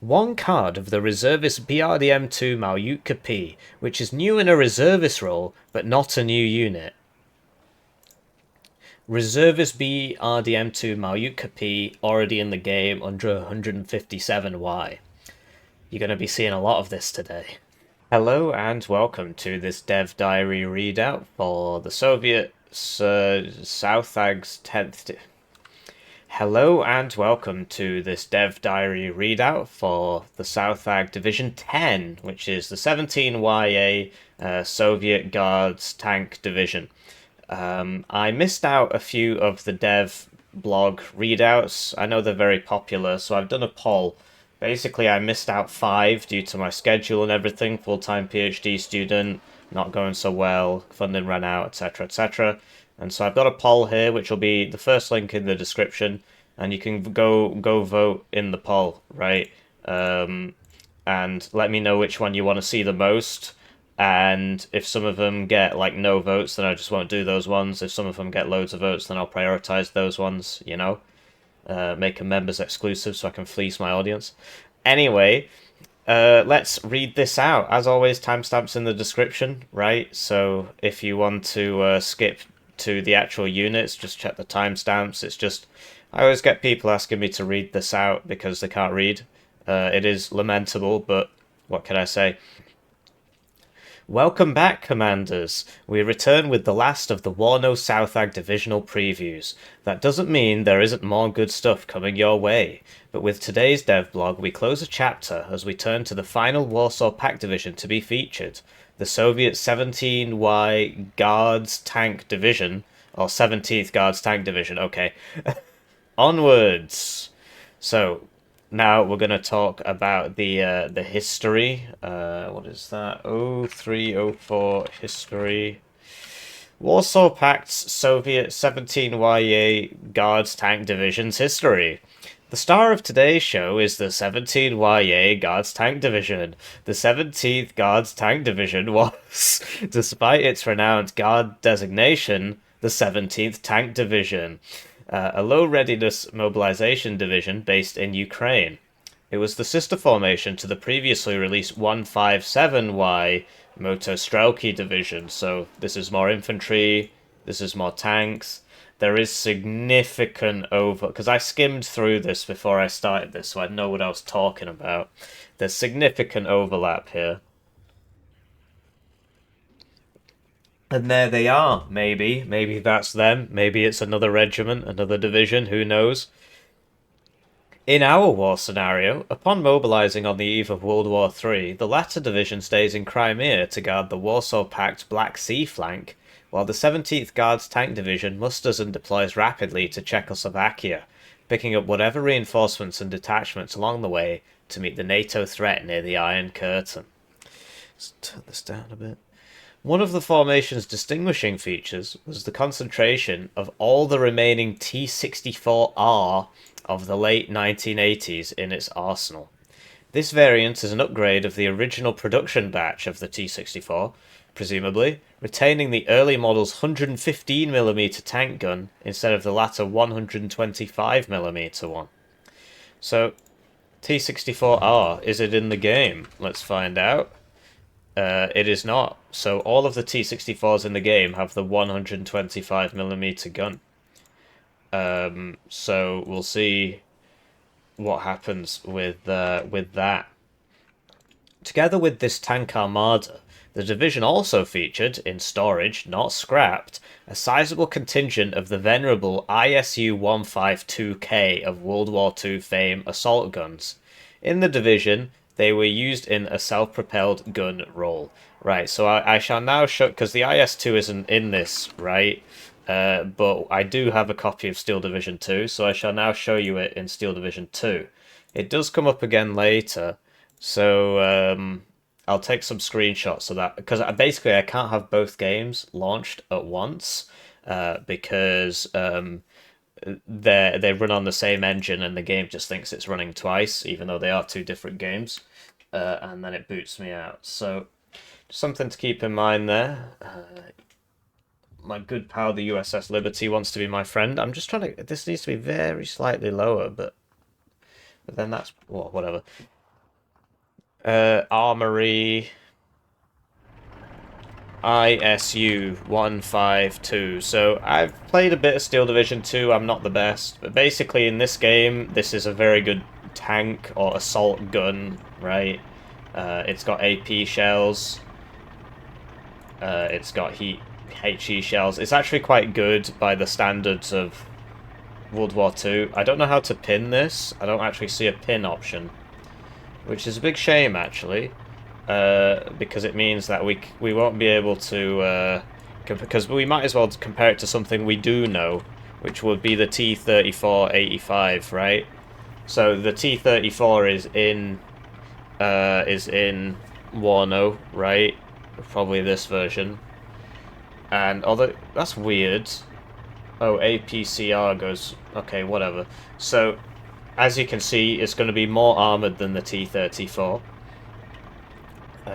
One card of the Reservist BRDM2 Malyutka P, which is new in a Reservist role, but not a new unit. Reservist BRDM2 Malyutka P already in the game under 157Y. You're going to be seeing a lot of this today. Hello and welcome to this dev diary readout for the Soviet Southag's 10th. Hello and welcome to this dev diary readout for the Southag Division 10, which is the 17YA Soviet Guards Tank Division. I missed out a few of the dev blog readouts. I know they're very popular, so I've done a poll. Basically, I missed out 5 due to my schedule and everything, full-time PhD student, not going so well, funding ran out, etc., etc. And so I've got a poll here, which will be the first link in the description, and you can go vote in the poll, right? And let me know which one you want to see the most. And if some of them get like no votes, then I just won't do those ones. If some of them get loads of votes, then I'll prioritize those ones, you know? Make them members exclusive so I can fleece my audience. Anyway, let's read this out. As always, timestamps in the description, right? So if you want to skip to the actual units, just check the timestamps. It's just, I always get people asking me to read this out because they can't read. It is lamentable, but what can I say? Welcome back, Commanders! We return with the last of the Warno Southag divisional previews. That doesn't mean there isn't more good stuff coming your way, but with today's devblog we close a chapter as we turn to the final Warsaw Pact division to be featured, the Soviet 17Y Guards Tank Division, or 17th Guards Tank Division, okay. Onwards! So, now we're going to talk about the history. What is that? 0304 history. Warsaw Pact's Soviet 17YA Guards Tank Division's history. The star of today's show is the 17YA Guards Tank Division. The 17th Guards Tank Division was, despite its renowned guard designation, the 17th Tank Division, a low-readiness mobilization division based in Ukraine. It was the sister formation to the previously released 157Y Motostrelki division, so this is more infantry, this is more tanks. There is significant because I skimmed through this before I started this, so I know what I was talking about. There's significant overlap here. And there they are, maybe. Maybe that's them. Maybe it's another regiment, another division, who knows? In our war scenario, upon mobilizing on the eve of World War III, the latter division stays in Crimea to guard the Warsaw Pact Black Sea flank, while the 17th Guards Tank Division musters and deploys rapidly to Czechoslovakia, picking up whatever reinforcements and detachments along the way to meet the NATO threat near the Iron Curtain. Let's turn this down a bit. One of the formation's distinguishing features was the concentration of all the remaining T-64R of the late 1980s in its arsenal. This variant is an upgrade of the original production batch of the T-64, presumably, retaining the early model's 115mm tank gun instead of the latter 125mm one. So, T-64R, is it in the game? Let's find out. It is not. So all of the T-64s in the game have the 125mm gun. So we'll see what happens with that. Together with this tank armada, the division also featured, in storage, not scrapped, a sizable contingent of the venerable ISU-152K of World War II fame assault guns. In the division, they were used in a self-propelled gun role. Right, so I shall now show, because the IS-2 isn't in this, right? But I do have a copy of Steel Division 2, so I shall now show you it in Steel Division 2. It does come up again later, so I'll take some screenshots of that, because basically I can't have both games launched at once, because they run on the same engine and the game just thinks it's running twice, even though they are two different games, and then it boots me out. So something to keep in mind there. My good pal, the USS Liberty, wants to be my friend. I'm just trying to... This needs to be very slightly lower, but then that's... Well, whatever. Armory ISU 152. So I've played a bit of Steel Division 2, I'm not the best, but basically in this game, this is a very good tank or assault gun, right? It's got AP shells, it's got HE shells. It's actually quite good by the standards of World War II. I don't know how to pin this. I don't actually see a pin option, which is a big shame actually, because it means that we won't be able to, because we might as well compare it to something we do know, which would be the T-34-85, right? So the T-34 is in Warno, right? Probably this version. And although that's weird. Oh, APCR goes. Okay, whatever. So, as you can see, it's going to be more armored than the T-34,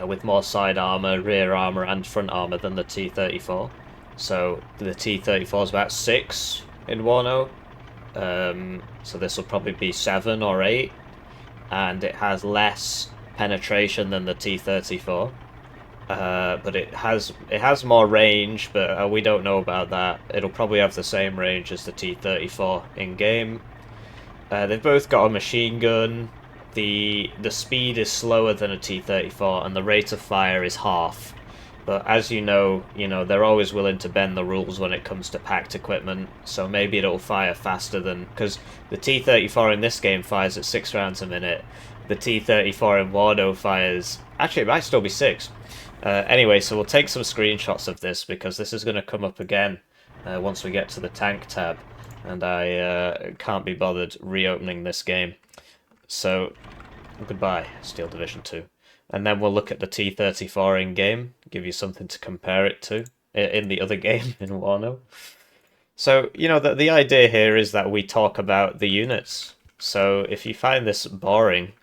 with more side armor, rear armor, and front armor than the T-34. So the T-34 is about 6 in Warno. So this will probably be 7 or 8, and it has less penetration than the T-34. But it has more range, but we don't know about that. It'll probably have the same range as the T-34 in game. They've both got a machine gun. The speed is slower than a T-34, and the rate of fire is half. But as you know, they're always willing to bend the rules when it comes to packed equipment. So maybe it'll fire faster than, because the T-34 in this game fires at 6 rounds a minute. The T-34 in Warno fires. Actually, it might still be 6. Anyway, so we'll take some screenshots of this because this is going to come up again once we get to the tank tab, and I can't be bothered reopening this game. So, goodbye, Steel Division 2. And then we'll look at the T-34 in-game, give you something to compare it to in the other game in Warno. So, the idea here is that we talk about the units. So, if you find this boring,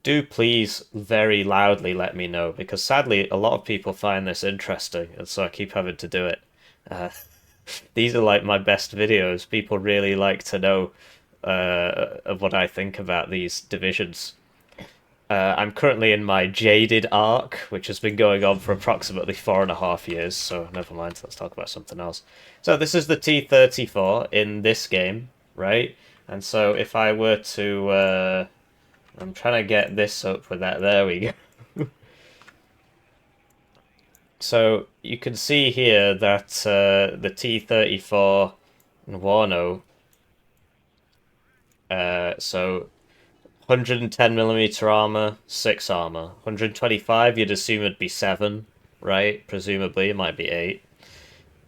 do please very loudly let me know, because sadly a lot of people find this interesting, and so I keep having to do it. These are like my best videos. People really like to know of what I think about these divisions. I'm currently in my Jaded arc, which has been going on for approximately 4.5 years, so never mind, let's talk about something else. So this is the T-34 in this game, right? And so if I were to... I'm trying to get this up with that. There we go. So you can see here that the T-34 in Warno, so 110mm armor, 6 armor. 125 you'd assume it'd be 7, right? Presumably it might be 8.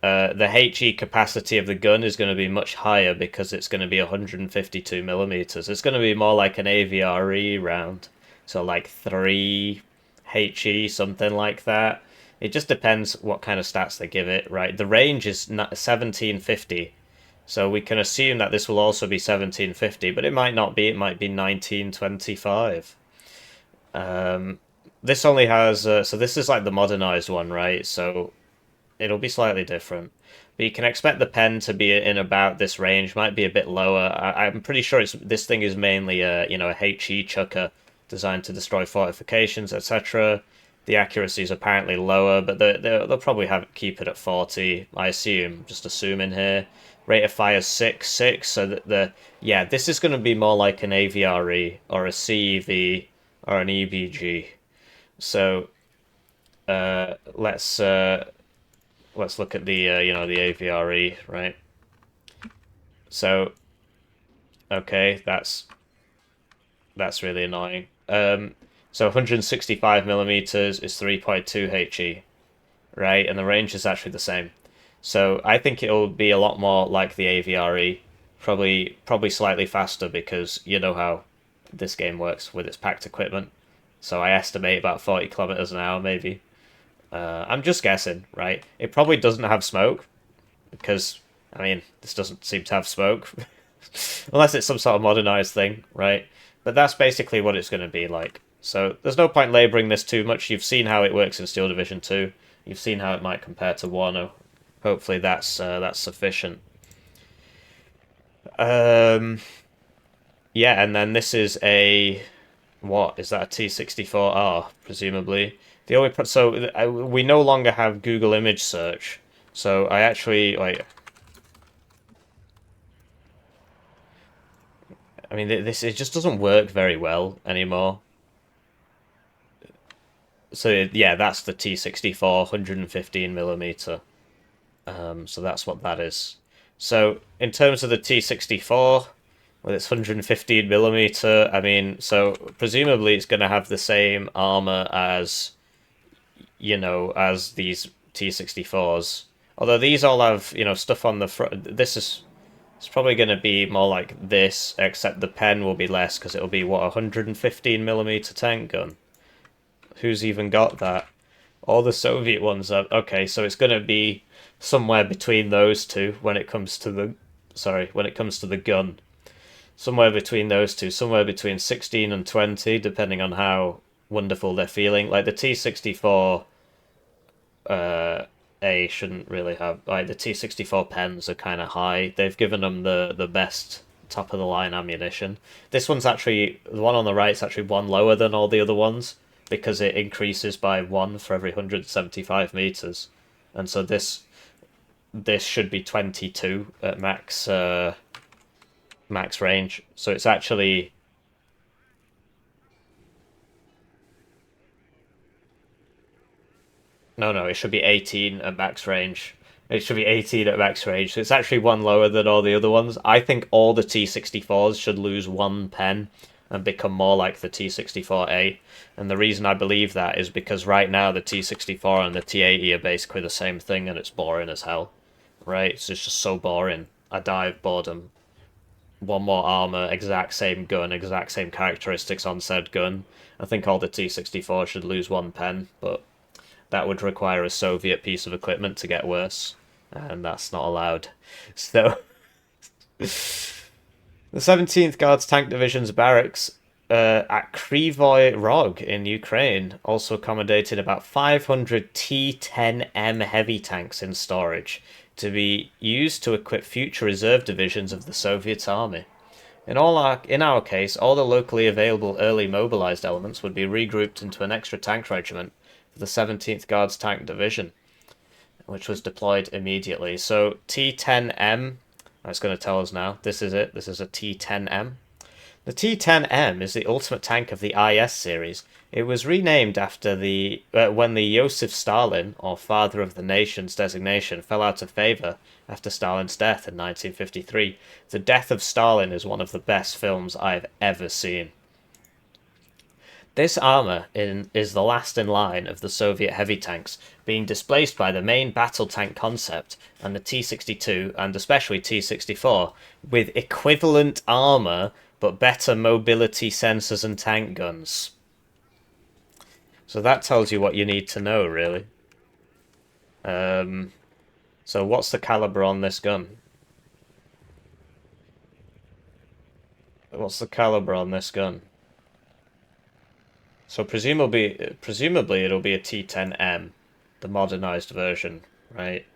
The HE capacity of the gun is going to be much higher because it's going to be 152mm. It's going to be more like an AVRE round. So like 3 HE, something like that. It just depends what kind of stats they give it, right? The range is 1750. So we can assume that this will also be 1750, but it might not be. It might be 1925. This only has... so this is like the modernized one, right? So it'll be slightly different. But you can expect the pen to be in about this range, might be a bit lower. I'm pretty sure this thing is mainly a HE chucker designed to destroy fortifications, etc. The accuracy is apparently lower, but they'll probably keep it at 40, I assume, just assuming here. Rate of fire 6, so that this is going to be more like an AVRE or a CEV or an EBG. So let's look at the the AVRE, right? So okay, that's really annoying. So 165mm is 3.2 HE, right? And the range is actually the same. So I think it'll be a lot more like the AVRE, probably slightly faster because you know how this game works with its packed equipment. So I estimate about 40 kilometers an hour, maybe. I'm just guessing, right? It probably doesn't have smoke, because, I mean, this doesn't seem to have smoke. Unless it's some sort of modernized thing, right? But that's basically what it's going to be like. So there's no point labouring this too much. You've seen how it works in Steel Division 2. You've seen how it might compare to Warno. Hopefully that's sufficient. Yeah, and then this is a What is that? A T-64R, presumably. The only so we no longer have Google image search. So I actually like. I mean, this it just doesn't work very well anymore. So yeah, that's the T-64 115 millimeter. So that's what that is. So in terms of the T-64, with its 115 millimeter, I mean, so presumably it's going to have the same armor as as these T-64s. Although these all have stuff on the front. This is it's probably going to be more like this, except the pen will be less because it'll be what 115 millimeter tank gun. Who's even got that? All the Soviet ones are okay, so it's going to be somewhere between those two when it comes to the when it comes to the gun. Somewhere between those two, somewhere between 16 and 20, depending on how wonderful they're feeling. Like the T-64 A shouldn't really have like the T-64 pens are kind of high. They've given them the best top of the line ammunition. This one's actually the one on the right is actually one lower than all the other ones because it increases by one for every 175 meters, and so this should be 22 at max range. So it's actually no, it should be 18 at max range. It should be 18 at max range. So it's actually one lower than all the other ones. I think all the T-64s should lose one pen and become more like the T-64A. And the reason I believe that is because right now the T-64 and the T-80 are basically the same thing and it's boring as hell. Right? It's just so boring. I die of boredom. One more armor, exact same gun, exact same characteristics on said gun. I think all the T-64 should lose one pen, but that would require a Soviet piece of equipment to get worse, and that's not allowed. So, the 17th Guards Tank Division's barracks at Krivoy Rog in Ukraine also accommodated about 500 T-10M heavy tanks in storage to be used to equip future reserve divisions of the Soviet army. In our case, all the locally available early mobilized elements would be regrouped into an extra tank regiment for the 17th Guards Tank Division, which was deployed immediately. So T-10M, that's going to tell us now. This is it. This is a T-10M. The T-10M is the ultimate tank of the IS series. It was renamed after when the Joseph Stalin, or Father of the Nation's designation, fell out of favor after Stalin's death in 1953. The Death of Stalin is one of the best films I've ever seen. This armor is the last in line of the Soviet heavy tanks, being displaced by the main battle tank concept and the T-62 and especially T-64, with equivalent armor but better mobility sensors and tank guns. So that tells you what you need to know, really. So what's the caliber on this gun? What's the caliber on this gun? So presumably it'll be a T-10M, the modernized version, right?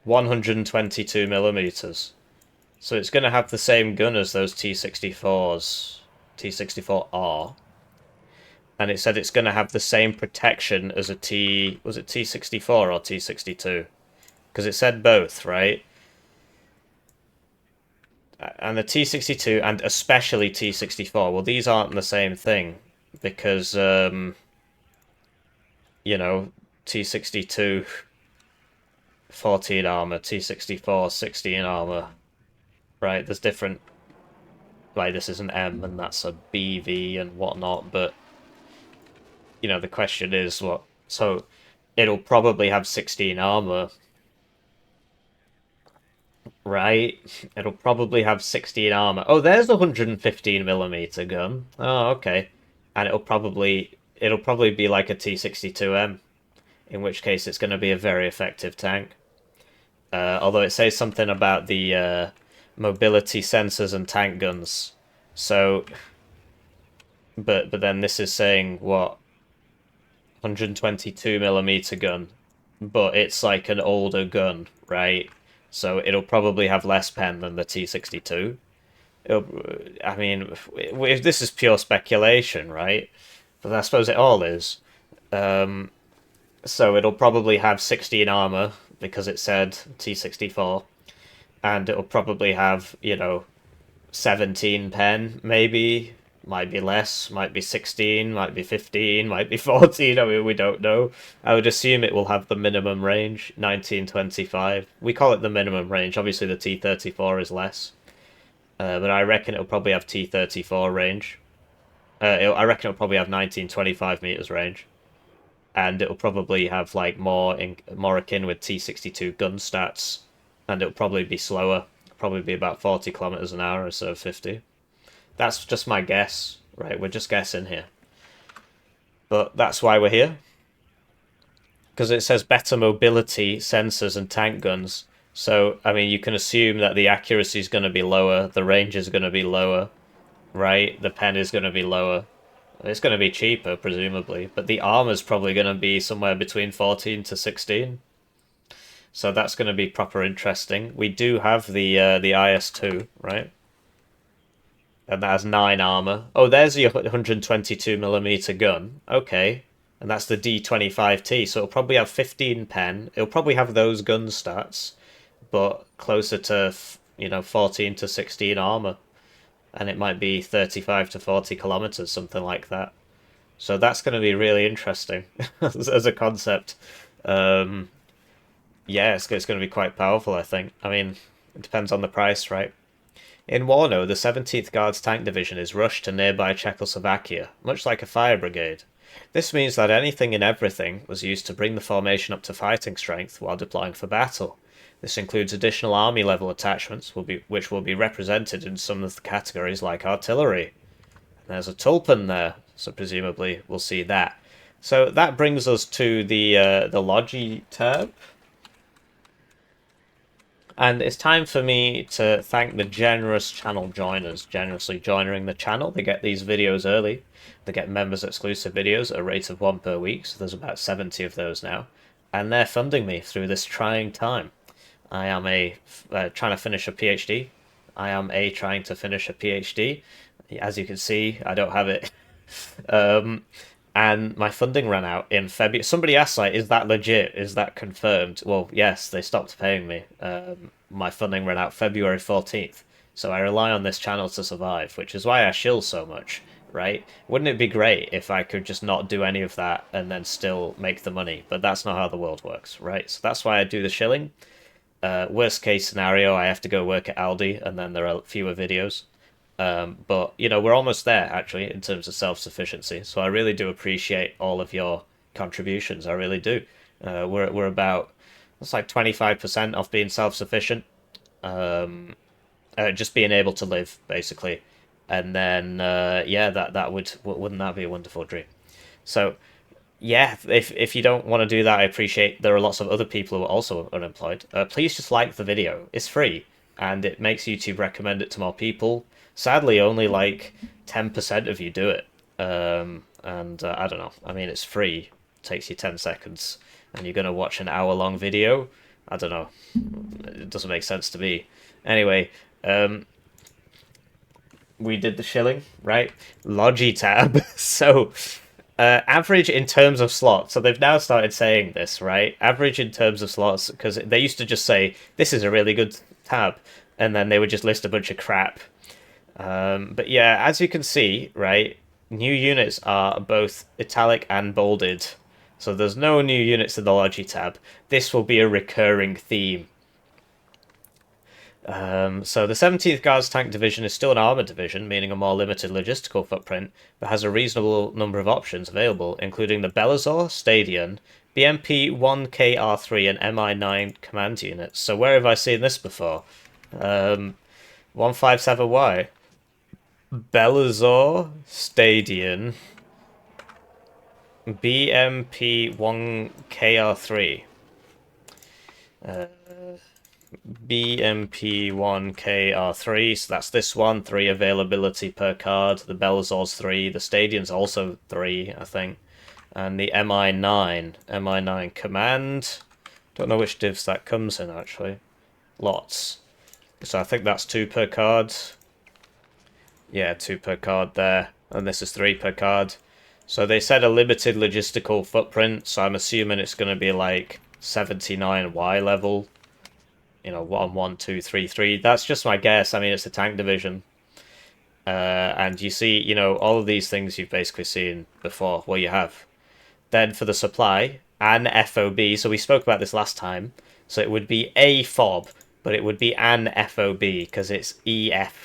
122 millimeters. So it's going to have the same gun as those T-64s, T-64R. And it said it's going to have the same protection as a was it T-64 or T-62? Because it said both, right? And the T-62 and especially T-64, well, these aren't the same thing. Because, T-62 14 armor, T-64 16 armor, right? There's different, like this is an M and that's a BV and whatnot, but, the question is what, so it'll probably have 16 armor, right? It'll probably have 16 armor. Oh, there's a 115 millimeter gun. Oh, okay. And it'll probably be like a T-62M, in which case it's going to be a very effective tank. Although it says something about the mobility sensors and tank guns. So, but then this is saying what 122 millimeter gun, but it's like an older gun, right? So it'll probably have less pen than the T-62. I mean, if this is pure speculation, right? But I suppose it all is. Um, so it'll probably have 16 armor because it said T64, and it'll probably have, 17 pen, maybe. Might be less, might be 16, might be 15, might be 14. I mean, we don't know. I would assume it will have the minimum range, 1925. We call it the minimum range. Obviously, the T34 is less. But I reckon it'll probably have T34 range. I reckon it'll probably have 1925 meters range, and it'll probably have like more akin with T62 gun stats, and it'll probably be slower. Probably be about 40 kilometers an hour instead of 50. That's just my guess, right? We're just guessing here, but that's why we're here, because it says better mobility, sensors, and tank guns. So I mean, you can assume that the accuracy is going to be lower, the range is going to be lower, right? The pen is going to be lower. It's going to be cheaper, presumably, but the armor's probably going to be somewhere between 14 to 16. So that's going to be proper interesting. We do have the IS-2, right? And that has 9 armor. Oh, there's your 122mm gun. Okay. And that's the D25T, so it'll probably have 15 pen. It'll probably have those gun stats, but closer to, 14 to 16 armor. And it might be 35 to 40 kilometers, something like that. So that's going to be really interesting as a concept. Yeah, it's going to be quite powerful, I think. I mean, it depends on the price, right? In Warno, the 17th Guards Tank Division is rushed to nearby Czechoslovakia, much like a fire brigade. This means that anything and everything was used to bring the formation up to fighting strength while deploying for battle. This includes additional army level attachments, which will be represented in some of the categories like artillery. And there's a tulpen there, so presumably we'll see that. So that brings us to the Logi tab. And it's time for me to thank the generous channel joiners, generously joining the channel. They get these videos early. They get members exclusive videos at a rate of 1 per week, so there's about 70 of those now. And they're funding me through this trying time. I am trying to finish a PhD. Trying to finish a PhD. As you can see, I don't have it. And my funding ran out in February. Somebody asked, like, is that legit? Is that confirmed? Well, yes, they stopped paying me. My funding ran out February 14th. So I rely on this channel to survive, which is why I shill so much, right? Wouldn't it be great if I could just not do any of that and then still make the money? But that's not how the world works, right? So that's why I do the shilling. Worst case scenario, I have to go work at Aldi, and then there are fewer videos. But we're almost there actually in terms of self-sufficiency. So I really do appreciate all of your contributions. I really do. We're about, it's like 25% off being self-sufficient. Just being able to live basically, and then yeah, wouldn't that be a wonderful dream? So yeah, if you don't want to do that, I appreciate there are lots of other people who are also unemployed. Please just like the video. It's free, and it makes YouTube recommend it to more people. Sadly, only like 10% of you do it. And I don't know. I mean, it's free. It takes you 10 seconds, and you're going to watch an hour-long video. I don't know. It doesn't make sense to me. Anyway, we did the shilling, right? Logitab. So... average in terms of slots. So they've now started saying this, right? Average in terms of slots, because they used to just say, this is a really good tab, and then they would just list a bunch of crap. But yeah, as you can see, right, new units are both italic and bolded. So there's no new units in the Logi tab. This will be a recurring theme. So the 17th Guards Tank Division is still an armoured division, meaning a more limited logistical footprint, but has a reasonable number of options available, including the Belazor, Stadion, BMP 1KR3 and MI9 command units. So where have I seen this before? 157Y. Belazor, Stadion, BMP 1KR3. BMP1KR3, so that's this one, 3 availability per card. The Belazor's 3, the Stadion's also 3, I think. And the MI9 command. Don't know which divs that comes in, actually. Lots. So I think that's 2 per card. Yeah, 2 per card there, and this is 3 per card. So they said a limited logistical footprint, so I'm assuming it's going to be like 79Y level. You know, 1, 1, 2, 3, 3. That's just my guess. I mean, it's a tank division. And you see, you know, all of these things you've basically seen before. Well, you have. Then for the supply, an FOB. So we spoke about this last time. So it would be a FOB, but it would be an FOB because it's EFOHBEE,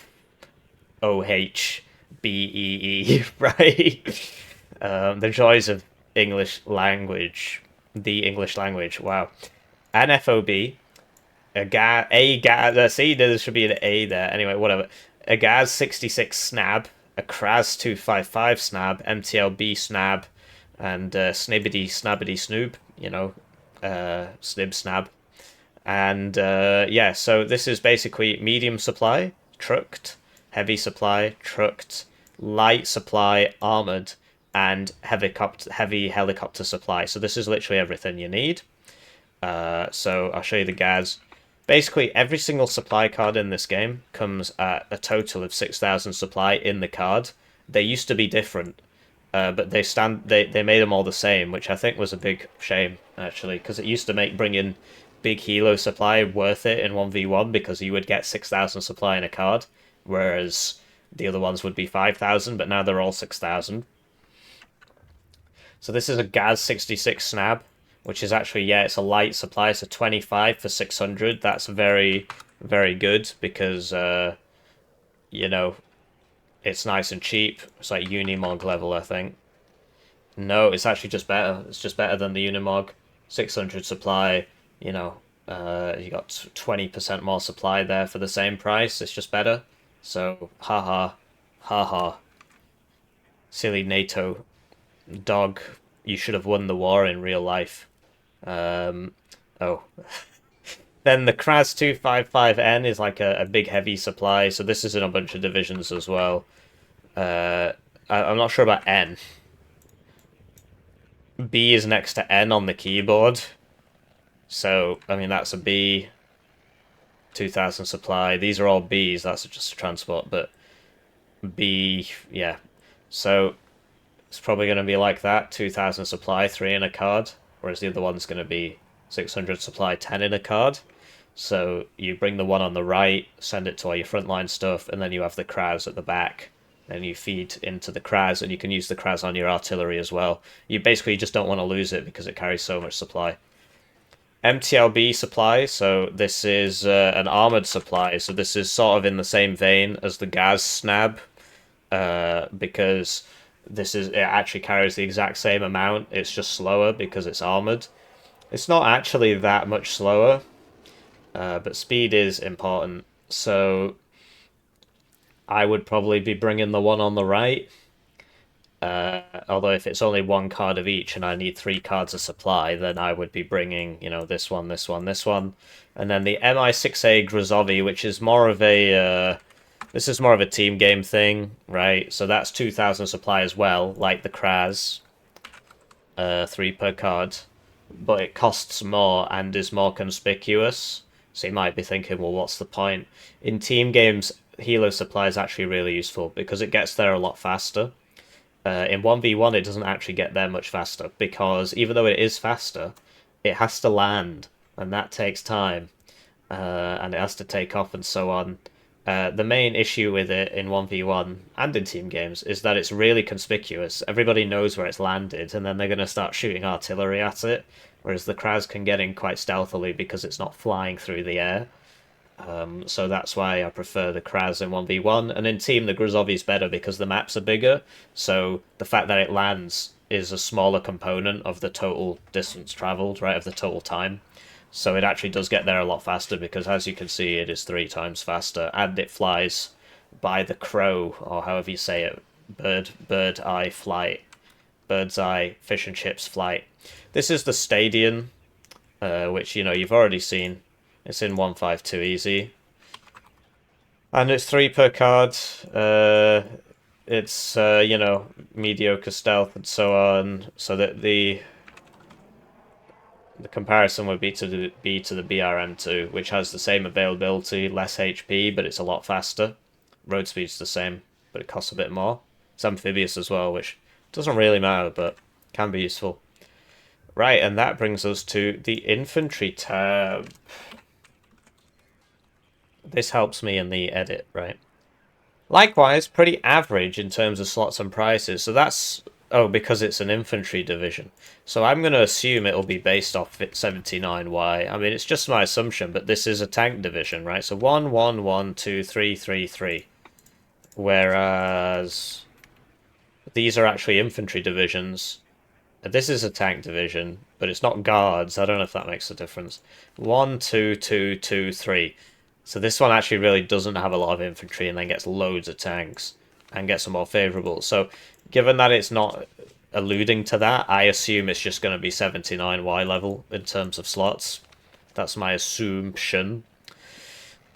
right? The joys of English language. The English language. Wow. An FOB. See, there should be an A there. Anyway, whatever. A Gaz 66 snab, a Kraz 255 snab, MTLB snab, and Snibbity Snabbity Snoob, you know, Snib Snab. And yeah, so this is basically medium supply, trucked, heavy supply, trucked, light supply, armored, and heavy helicopter supply. So this is literally everything you need. So I'll show you the Gaz. Basically, every single supply card in this game comes at a total of 6,000 supply in the card. They used to be different, but they made them all the same, which I think was a big shame, actually, because it used to make bringing big helo supply worth it in 1v1 because you would get 6,000 supply in a card, whereas the other ones would be 5,000, but now they're all 6,000. So this is a Gaz 66 snab, which is actually, yeah, it's a light supply. It's a 25 for 600. That's very, very good because, you know, it's nice and cheap. It's like Unimog level, I think. No, it's actually just better. It's just better than the Unimog. 600 supply, you know, you got 20% more supply there for the same price. It's just better. So, haha, haha. Silly NATO dog. You should have won the war in real life. Oh. Then the Kraz 255N is like a big heavy supply, so this is in a bunch of divisions as well. I'm not sure about N. B is next to N on the keyboard. So, I mean, that's a B. 2,000 supply. These are all Bs, that's just a transport, but B, yeah. So, it's probably going to be like that. 2,000 supply, 3 in a card. Whereas the other one's going to be 600 supply, 10 in a card. So you bring the one on the right, send it to all your frontline stuff, and then you have the Kraz at the back. Then you feed into the Kraz, and you can use the Kraz on your artillery as well. You basically just don't want to lose it because it carries so much supply. MTLB supply, so this is an armored supply, so this is sort of in the same vein as the Gaz snab, because it actually carries the exact same amount, it's just slower because it's armored. It's not actually that much slower, but speed is important, so I would probably be bringing the one on the right. Although if it's only one card of each and I need 3 cards of supply, then I would be bringing, you know, this one, this one, this one. And then the MI6A Grozovi, which is more of a, this is more of a team game thing, right? So that's 2,000 supply as well, like the Kraz. 3 per card. But it costs more and is more conspicuous. So you might be thinking, well, what's the point? In team games, helo supply is actually really useful because it gets there a lot faster. In 1v1, it doesn't actually get there much faster because even though it is faster, it has to land, and that takes time, and it has to take off and so on. The main issue with it in 1v1 and in team games is that it's really conspicuous. Everybody knows where it's landed, and then they're going to start shooting artillery at it, whereas the Kraz can get in quite stealthily because it's not flying through the air. So that's why I prefer the Kraz in 1v1, and in team the Grozovi's better because the maps are bigger, so the fact that it lands is a smaller component of the total distance travelled, right, of the total time. So it actually does get there a lot faster because, as you can see, it is 3 times faster, and it flies by the crow, or however you say it, bird eye flight, bird's eye fish and chips flight. This is the Stadion, which, you know, you've already seen. It's in 152 easy. And it's 3 per card. It's, you know, mediocre stealth and so on. So that the comparison would be to the BRM2, which has the same availability, less HP, but it's a lot faster. Road speed's the same. but it costs a bit more. It's amphibious as well, which doesn't really matter, but can be useful. Right, and that brings us to the infantry tab. This helps me in the edit, right? Likewise, pretty average in terms of slots and prices. So that's, oh, because it's an infantry division. So I'm going to assume it'll be based off 79Y. I mean, it's just my assumption, but this is a tank division, right? So 1, 1, 1, 2, 3, 3, 3. Whereas these are actually infantry divisions. This is a tank division, but it's not guards. I don't know if that makes a difference. 1, 2, 2, 2, 3. So this one actually really doesn't have a lot of infantry and then gets loads of tanks and gets some more favourable. So given that it's not alluding to that, I assume it's just going to be 79Y level in terms of slots. That's my assumption.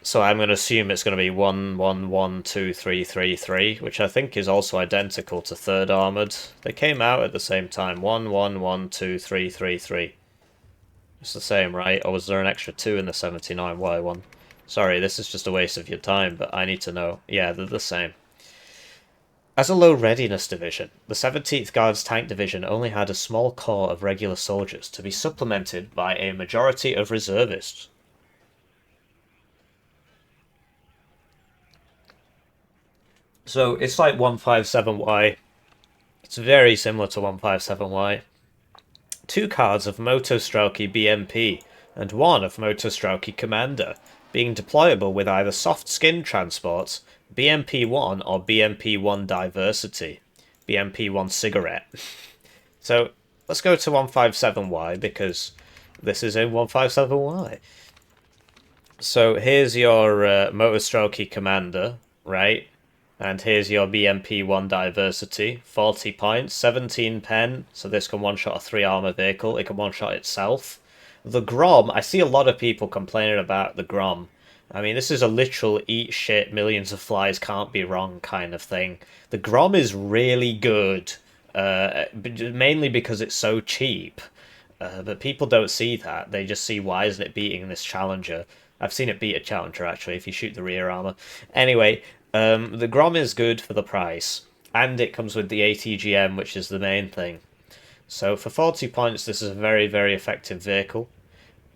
So I'm going to assume it's going to be 1, 1, 1, 2, 3, 3, 3, which I think is also identical to 3rd Armoured. They came out at the same time. 1, 1, 1, 2, 3, 3, 3. It's the same, right? Or was there an extra 2 in the 79Y one? Sorry, this is just a waste of your time, but I need to know. Yeah, they're the same. As a low readiness division, the 17th Guards Tank Division only had a small corps of regular soldiers to be supplemented by a majority of reservists. So it's like 157Y. It's very similar to 157Y. 2 cards of Motostrelki BMP and 1 of Motostrelki Commander, being deployable with either soft skin transports, BMP-1 or BMP-1 Diversity, BMP-1 Cigarette. So let's go to 157Y because this is in 157Y. So here's your Motostrelki Commander, right? And here's your BMP-1 Diversity, 40 points, 17 pen, so this can one-shot a 3-armor vehicle, it can one-shot itself. The Grom, I see a lot of people complaining about the Grom. I mean, this is a literal eat shit, millions of flies can't be wrong kind of thing. The Grom is really good, mainly because it's so cheap. But people don't see that, they just see why isn't it beating this Challenger. I've seen it beat a Challenger, actually, if you shoot the rear armor. Anyway, the Grom is good for the price, and it comes with the ATGM, which is the main thing. So for 40 points, this is a very, very effective vehicle.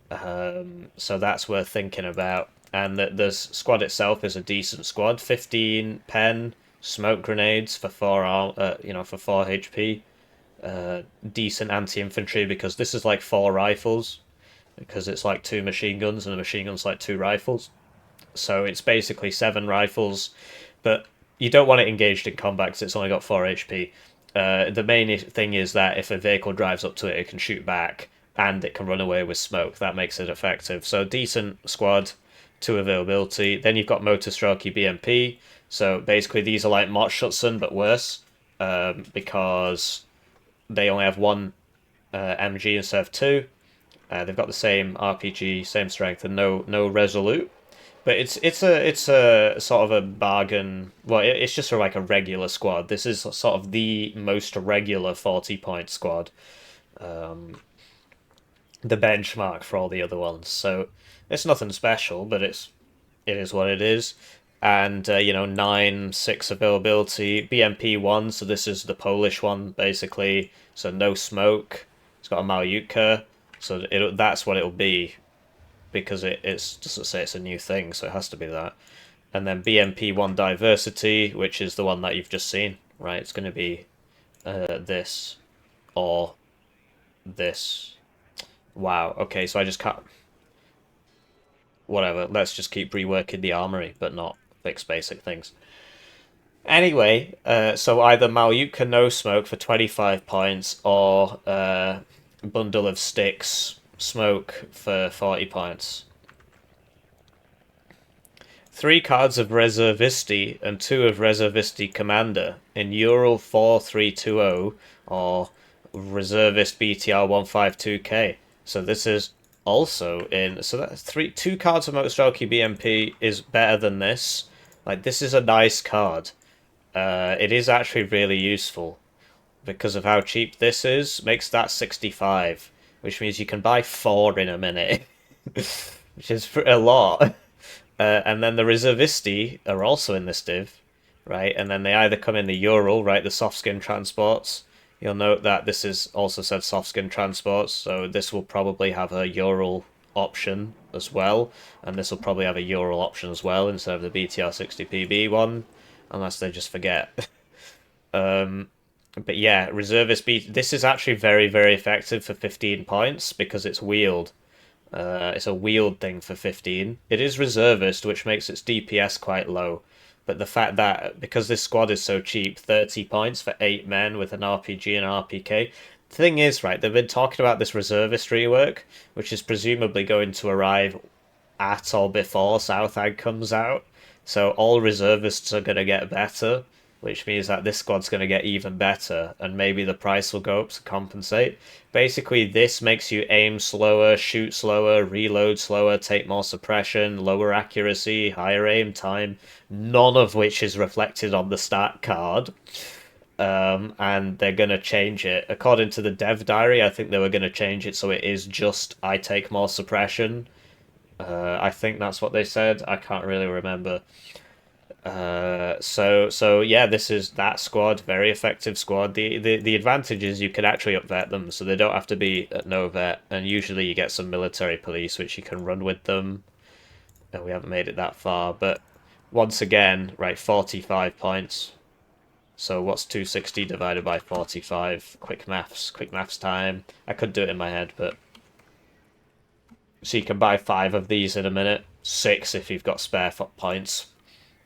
So that's worth thinking about. And the squad itself is a decent squad. 15 pen, smoke grenades for 4 for 4 HP. Decent anti-infantry because this is like 4 rifles. Because it's like 2 machine guns and a machine gun's like 2 rifles. So it's basically 7 rifles, but you don't want it engaged in combat because it's only got 4 HP. The main thing is that if a vehicle drives up to it, it can shoot back, and it can run away with smoke. That makes it effective. So decent squad, 2 availability. Then you've got Motostrelki BMP. So basically these are like Mottschutzen, but worse, because they only have 1 MG instead of 2. They've got the same RPG, same strength, and no resolute. But it's a sort of a bargain. Well, it's just sort of like a regular squad. This is sort of the most regular 40-point squad, the benchmark for all the other ones. So it's nothing special, but it is what it is. And 9-6 availability, BMP-1. So this is the Polish one basically. So no smoke. It's got a Malyutka. So that's what it'll be. Because it's doesn't say it's a new thing, so it has to be that. And then BMP-1 Diversity, which is the one that you've just seen, right? It's going to be this or this. Wow, okay, so I just can't... Whatever, let's just keep reworking the armory, but not fix basic things. Anyway, so either Malyutka No Smoke for 25 points or Bundle of Sticks Smoke for 40 points. 3 cards of Reservisti and 2 of Reservisti Commander in Ural 4320 or Reservist BTR 152K. So this is also in... So that's 2 cards of Motostrelki BMP is better than this. Like, this is a nice card. It is actually really useful because of how cheap this is. Makes that 65. Which means you can buy 4 in a minute, which is a lot. And then the Reservisti are also in this div, right? And then they either come in the Ural, right, the soft skin transports. You'll note that this is also said soft skin transports, so this will probably have a Ural option as well, and this will probably have a Ural option as well instead of the BTR 60PB one, unless they just forget. But yeah, reservist B. This is actually very, very effective for 15 points because it's wheeled. It's a wheeled thing for 15. It is reservist, which makes its DPS quite low. But the fact that, because this squad is so cheap, 30 points for 8 men with an RPG and RPK. The thing is, right, they've been talking about this reservist rework, which is presumably going to arrive at or before Southag comes out. So all reservists are going to get better, which means that this squad's going to get even better, and maybe the price will go up to compensate. Basically, this makes you aim slower, shoot slower, reload slower, take more suppression, lower accuracy, higher aim time, none of which is reflected on the stat card. And they're going to change it. According to the dev diary, I think they were going to change it so it is just I take more suppression. I think that's what they said. I can't really remember. So yeah, this is that squad, very effective squad. The advantage is you can actually upvet them, so they don't have to be at no vet, and usually you get some military police which you can run with them. And we haven't made it that far, but once again, right, 45 points. So what's 260 divided by 45? Quick maths time. I could do it in my head, but so you can buy 5 of these in a minute, 6 if you've got spare points.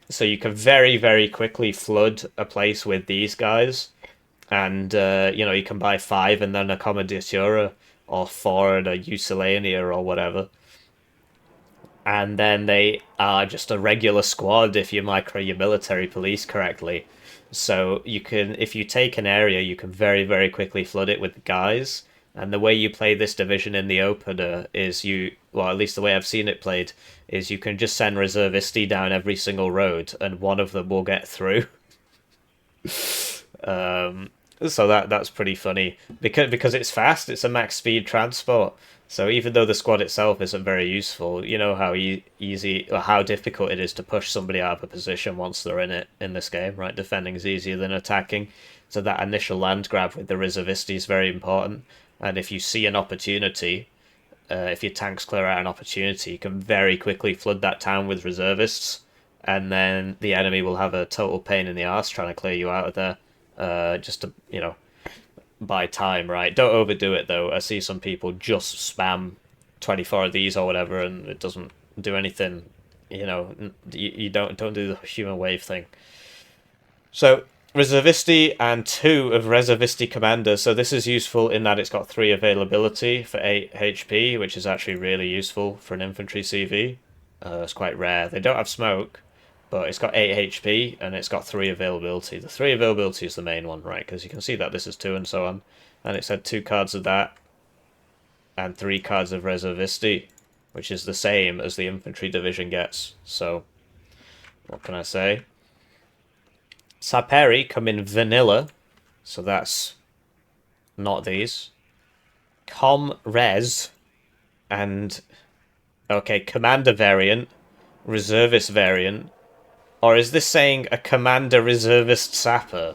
So you can very, very quickly flood a place with these guys. And, you can buy 5 and then a Commandatura or 4 and a Usilania or whatever. And then they are just a regular squad if you micro your military police correctly. So you can, if you take an area, you can very, very quickly flood it with guys. And the way you play this division in the opener is well, at least the way I've seen it played, is you can just send reservisti down every single road, and one of them will get through. So that's pretty funny because it's fast. It's a max speed transport. So even though the squad itself isn't very useful, you know how easy or how difficult it is to push somebody out of a position once they're in it in this game, right? Defending is easier than attacking. So that initial land grab with the reservisti is very important. And if you see an opportunity, if your tanks clear out an opportunity, you can very quickly flood that town with reservists, and then the enemy will have a total pain in the arse trying to clear you out of there, just to, buy time, right? Don't overdo it, though. I see some people just spam 24 of these or whatever, and it doesn't do anything, you don't do the human wave thing. So Reservisti and 2 of Reservisti Commander. So this is useful in that it's got 3 availability for 8 HP, which is actually really useful for an infantry CV. It's quite rare. They don't have smoke, but it's got 8 HP and it's got 3 availability. The 3 availability is the main one, right? Because you can see that this is 2 and so on. And it's had 2 cards of that and 3 cards of Reservisti, which is the same as the infantry division gets. So, what can I say? Saperi come in vanilla, so that's not these. Com Res and okay, Commander variant, Reservist variant, or is this saying a Commander Reservist Sapper?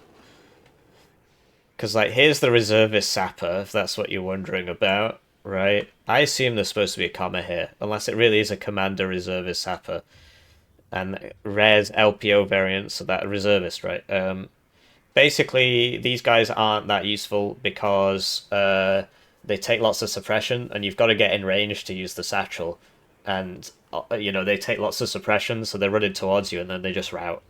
Because here's the Reservist Sapper, if that's what you're wondering about, right? I assume there's supposed to be a comma here, unless it really is a Commander Reservist Sapper. And Res LPO variant, so that reservist, right? Basically, these guys aren't that useful because they take lots of suppression, and you've got to get in range to use the satchel. And they take lots of suppression, so they're running towards you, and then they just rout.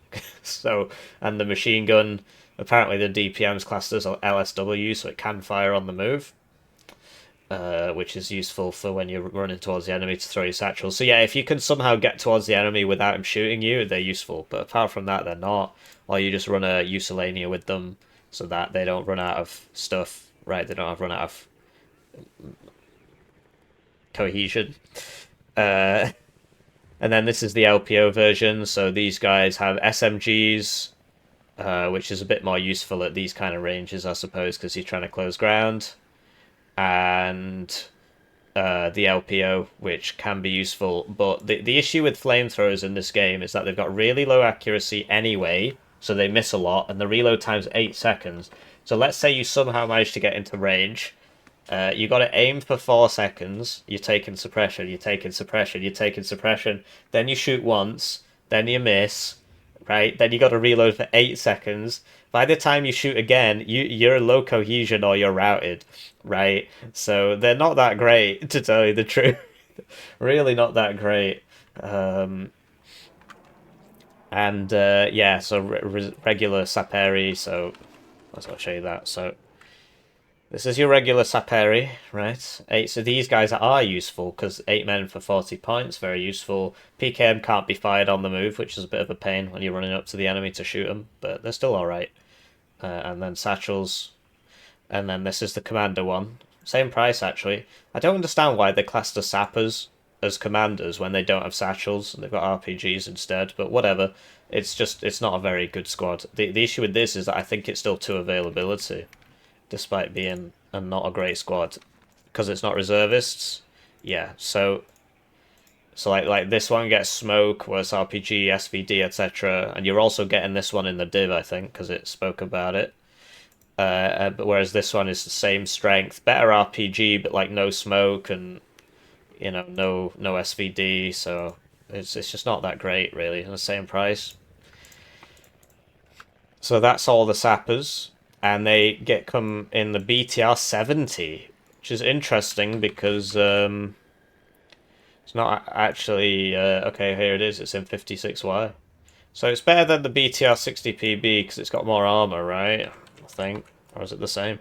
And the machine gun, apparently the DPM's classed as LSW, so it can fire on the move. Which is useful for when you're running towards the enemy to throw your satchel. So yeah, if you can somehow get towards the enemy without him shooting you, they're useful. But apart from that, they're not. Or you just run a Usilania with them so that they don't run out of stuff, right? They don't run out of cohesion. And then this is the LPO version. So these guys have SMGs, which is a bit more useful at these kind of ranges, I suppose, because you're trying to close ground. And the LPO, which can be useful. But the issue with flamethrowers in this game is that they've got really low accuracy anyway, so they miss a lot, and the reload time's 8 seconds. So let's say you somehow manage to get into range. You got to aim for 4 seconds. You're taking suppression. You're taking suppression. You're taking suppression. Then you shoot once. Then you miss. Right. Then you got to reload for 8 seconds. By the time you shoot again, you're low cohesion or you're routed. Right. So they're not that great, to tell you the truth. Really not that great. And yeah, so regular Saperi. So I'll show you that. So this is your regular Saperi, right? Eight. So these guys are useful because 8 men for 40 points, very useful. PKM can't be fired on the move, which is a bit of a pain when you're running up to the enemy to shoot them, but they're still all right. And then satchels, and then this is the commander one. Same price actually. I don't understand why they class the sappers as commanders when they don't have satchels and they've got RPGs instead, but whatever. It's not a very good squad. The issue with this is that I think it's still 2 availability, despite being not a great squad, because it's not reservists. Yeah, so like this one gets smoke, whereas RPG, SVD, etc., and you're also getting this one in the div, I think, because it spoke about it. But whereas this one is the same strength, better RPG, but like no smoke and no SVD, so it's just not that great really, at the same price. So that's all the sappers, and they come in the BTR 70, which is interesting because it's not actually okay. Here it is. It's in 56Y, so it's better than the BTR 60 PB because it's got more armor, right? I think, or is it the same?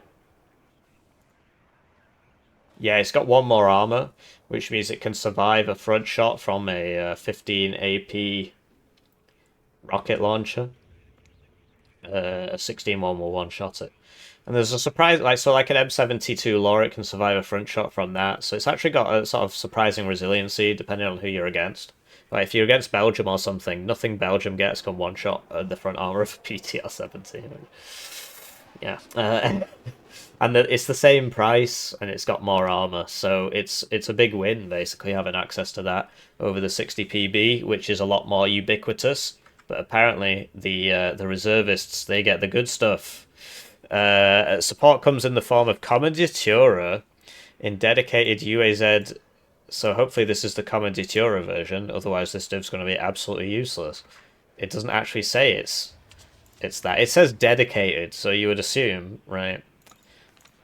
Yeah, it's got 1 more armor, which means it can survive a front shot from a 15 AP rocket launcher. A 16-1 will one-shot it. And there's a surprise, like an M72 Lore, it can survive a front shot from that. So it's actually got a sort of surprising resiliency depending on who you're against. Like if you're against Belgium or something, nothing Belgium gets can one-shot the front armor of PTR 70. Yeah. And it's the same price, and it's got more armor, so it's a big win basically having access to that over the 60 PB, which is a lot more ubiquitous. But apparently the reservists, they get the good stuff. Support comes in the form of Commanditura in dedicated UAZ. So hopefully this is the Commanditura version. Otherwise this div's going to be absolutely useless. It doesn't actually say it's that. It says dedicated, so you would assume, right?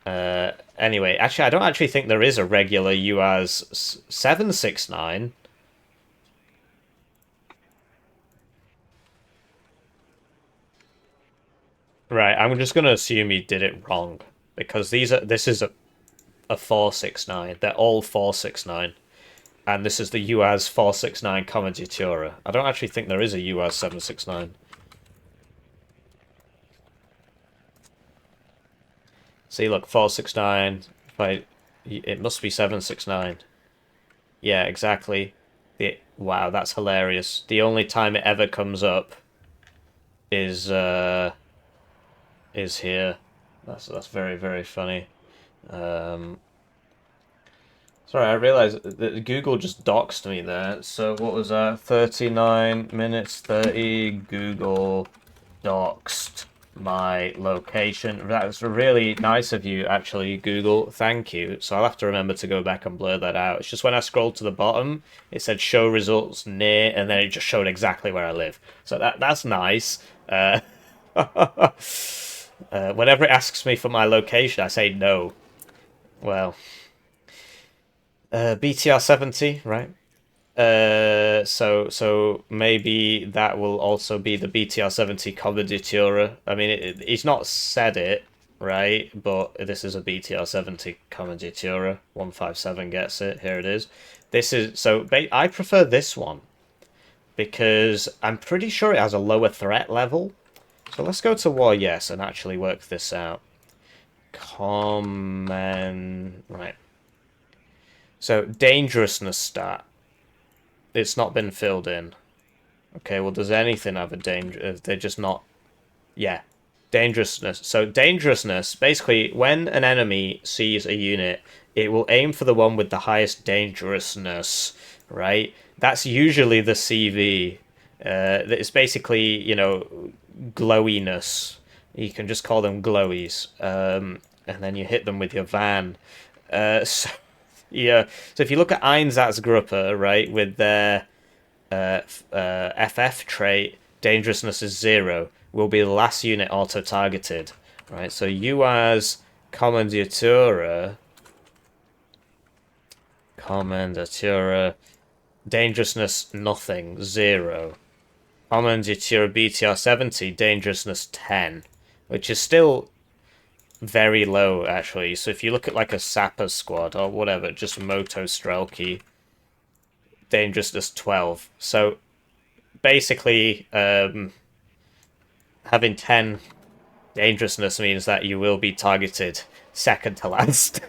Anyway, actually, I don't actually think there is a regular UAZ 769. Right, I'm just going to assume you did it wrong because this is a 469. They're all 469. And this is the UAZ 469 Commanditura. I don't actually think there is a UAZ 769. See, look, 469. It must be 769. Yeah, exactly. Wow, that's hilarious. The only time it ever comes up is here. That's very, very funny. Sorry, I realized that Google just doxed me there. So what was that? 39 minutes 30. Google doxed my location. That was really nice of you, actually, Google. Thank you. So I'll have to remember to go back and blur that out. It's just when I scrolled to the bottom, it said show results near, and then it just showed exactly where I live. So that's nice. Whenever it asks me for my location, I say no. Well, BTR 70, right? So maybe that will also be the BTR 70 Commanditura. I mean, he's not said it, right? But this is a BTR 70 Commanditura. 157 gets it. Here it is. This is so. I prefer this one because I'm pretty sure it has a lower threat level. So let's go to War Yes and actually work this out. Right. So dangerousness stat. It's not been filled in. Okay, well, does anything have a danger? They're just not. Yeah, dangerousness. So dangerousness, basically, when an enemy sees a unit, it will aim for the one with the highest dangerousness, right? That's usually the CV. It's basically, glowiness. You can just call them glowies, and then you hit them with your van. So, yeah. So if you look at Einsatzgruppe, right, with their FF trait, dangerousness is 0, will be the last unit auto-targeted, right? So you as Kommandatura, dangerousness nothing, 0. Kommandatura BTR 70, dangerousness 10, which is still very low, actually. So if you look at like a Sapper squad or whatever, just Moto Strelki, dangerousness 12. So basically, having 10 dangerousness means that you will be targeted second to last.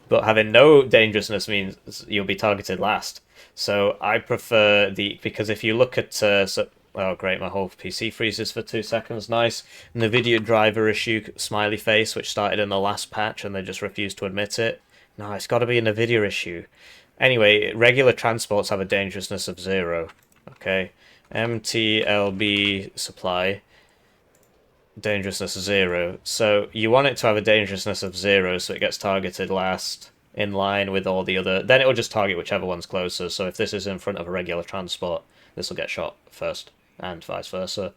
But having no dangerousness means you'll be targeted last. So I prefer because if you look at oh great, my whole PC freezes for 2 seconds, nice. And the video driver issue, smiley face, which started in the last patch and they just refused to admit it. No, it's got to be in the video issue. Anyway, regular transports have a dangerousness of 0. Okay, MTLB supply, dangerousness 0. So you want it to have a dangerousness of 0 so it gets targeted last in line with all the other... Then it will just target whichever one's closer. So if this is in front of a regular transport, this will get shot first, and vice versa.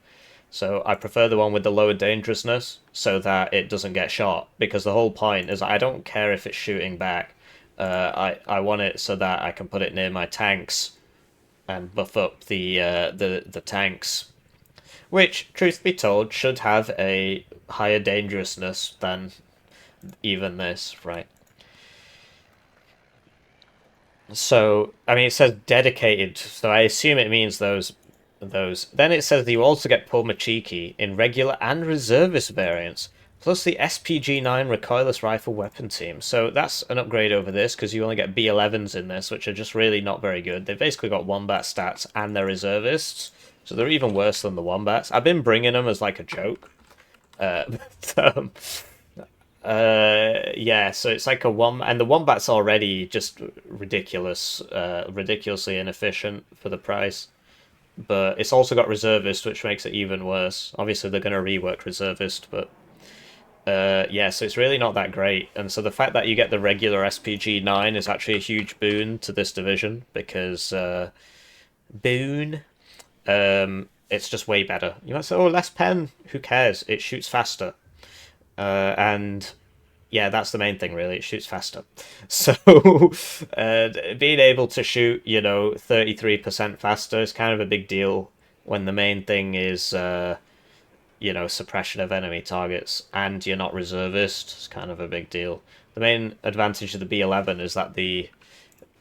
So I prefer the one with the lower dangerousness so that it doesn't get shot, because the whole point is I don't care if it's shooting back. I want it so that I can put it near my tanks and buff up the tanks, which, truth be told, should have a higher dangerousness than even this, right? So, I mean, it says dedicated, so I assume it means those. Then it says that you also get Pulmachiki in regular and reservist variants, plus the SPG-9 recoilless rifle weapon team. So that's an upgrade over this, because you only get B11s in this, which are just really not very good. They've basically got Wombat stats and they're reservists, so they're even worse than the Wombats. I've been bringing them as like a joke. Yeah, so it's like a and the Wombat's already just ridiculous, ridiculously inefficient for the price. But it's also got reservist, which makes it even worse. Obviously, they're going to rework reservist, but yeah, so it's really not that great. And so the fact that you get the regular SPG-9 is actually a huge boon to this division, because it's just way better. You might say, oh, less pen, who cares? It shoots faster. And yeah, that's the main thing, really. It shoots faster. So, being able to shoot, 33% faster is kind of a big deal when the main thing is, suppression of enemy targets, and you're not reservist. It's kind of a big deal. The main advantage of the B11 is that the